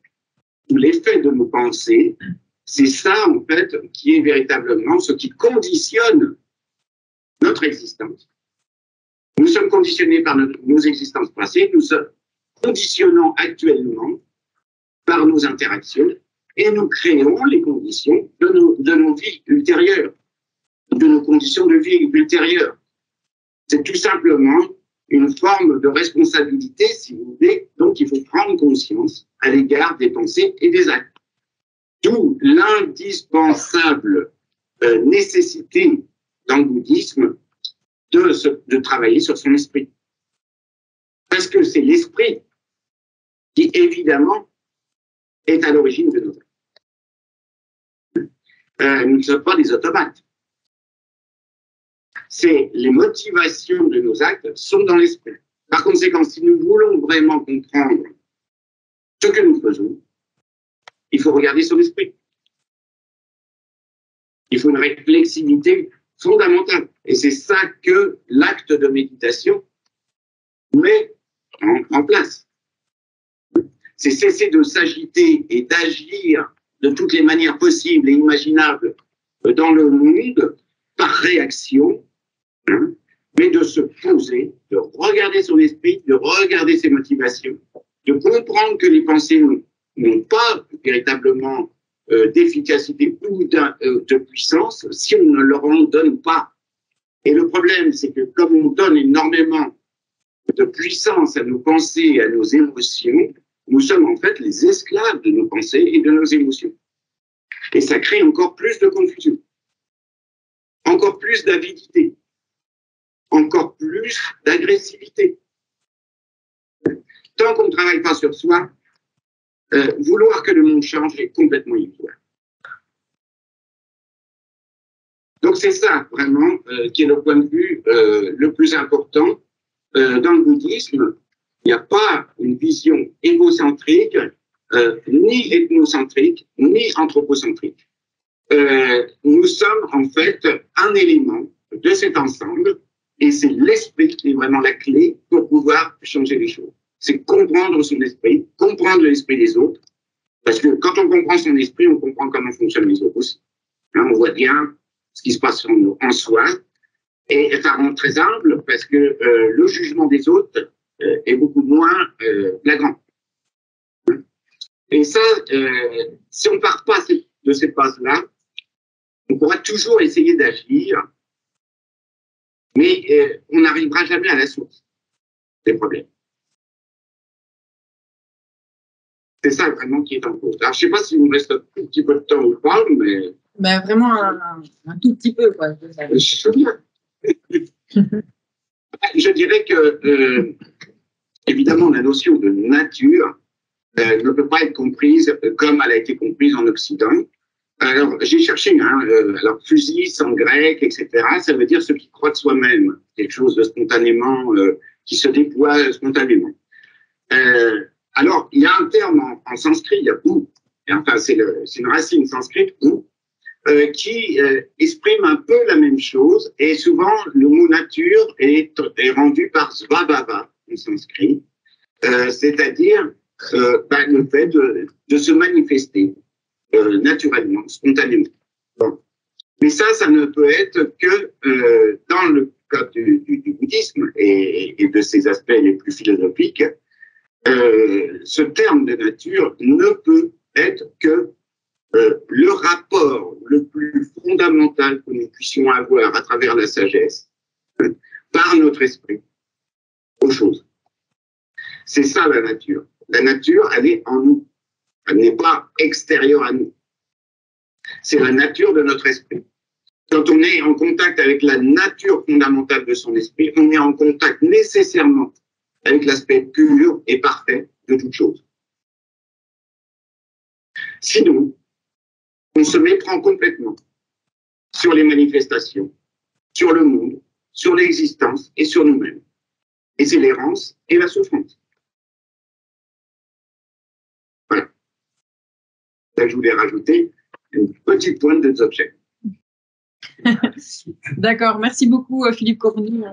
l'effet de nos pensées, c'est ça, en fait, qui est véritablement ce qui conditionne notre existence. Nous sommes conditionnés par nos existences passées, nous sommes conditionnants actuellement par nos interactions et nous créons les conditions de nos vies ultérieures, de nos conditions de vie ultérieures. C'est tout simplement une forme de responsabilité, si vous voulez, donc il faut prendre conscience à l'égard des pensées et des actes. D'où l'indispensable nécessité dans le bouddhisme de travailler sur son esprit. Parce que c'est l'esprit qui, évidemment, est à l'origine de nos actes. Nous ne sommes pas des automates. C'est les motivations de nos actes sont dans l'esprit. Par conséquent, si nous voulons vraiment comprendre ce que nous faisons, il faut regarder son esprit. Il faut une réflexivité fondamentale. Et c'est ça que l'acte de méditation met en place. C'est cesser de s'agiter et d'agir de toutes les manières possibles et imaginables dans le monde par réaction, hein, mais de se poser, de regarder son esprit, de regarder ses motivations, de comprendre que les pensées n'ont pas véritablement d'efficacité ou de puissance si on ne leur en donne pas. Et le problème, c'est que comme on donne énormément de puissance à nos pensées, à nos émotions, nous sommes en fait les esclaves de nos pensées et de nos émotions. Et ça crée encore plus de confusion, encore plus d'avidité, encore plus d'agressivité. Tant qu'on ne travaille pas sur soi, vouloir que le monde change est complètement illusoire. Donc c'est ça vraiment qui est le point de vue le plus important dans le bouddhisme. Il n'y a pas une vision égocentrique, ni ethnocentrique, ni anthropocentrique. Nous sommes en fait un élément de cet ensemble et c'est l'esprit qui est vraiment la clé pour pouvoir changer les choses. C'est comprendre son esprit, comprendre l'esprit des autres, parce que quand on comprend son esprit, on comprend comment fonctionnent les autres aussi. Hein, on voit bien ce qui se passe en soi, et ça rend très humble parce que le jugement des autres est beaucoup moins flagrant. Et ça, si on ne part pas de cette base-là, on pourra toujours essayer d'agir, mais on n'arrivera jamais à la source des problèmes. C'est ça vraiment qui est en cause. Alors, je ne sais pas s'il nous reste un tout petit peu de temps ou pas, mais... Ben, vraiment un tout petit peu, quoi. Je dirais que, évidemment, la notion de nature ne peut pas être comprise comme elle a été comprise en Occident. Alors, j'ai cherché, alors fusis en grec, etc., ça veut dire ce qui croit de soi-même, quelque chose de spontanément, qui se déploie spontanément. Alors, il y a un terme en sanskrit, il y a ou, enfin, c'est une racine sanskrite, ou, qui exprime un peu la même chose, et souvent, le mot nature est rendu par svabhava en sanskrit, c'est-à-dire le fait de se manifester naturellement, spontanément. Bon. Mais ça ne peut être que dans le cas du bouddhisme et de ses aspects les plus philosophiques, ce terme de nature ne peut être que le rapport le plus fondamental que nous puissions avoir à travers la sagesse par notre esprit aux choses. C'est ça la nature. La nature, elle est en nous. Elle n'est pas extérieure à nous. C'est la nature de notre esprit. Quand on est en contact avec la nature fondamentale de son esprit, on est en contact nécessairement avec l'aspect pur et parfait de toute chose. Sinon, on se méprend complètement sur les manifestations, sur le monde, sur l'existence et sur nous-mêmes. Et c'est l'errance et la souffrance. Voilà. Là, je voulais rajouter une petite pointe de objets. D'accord, merci beaucoup Philippe Cornu.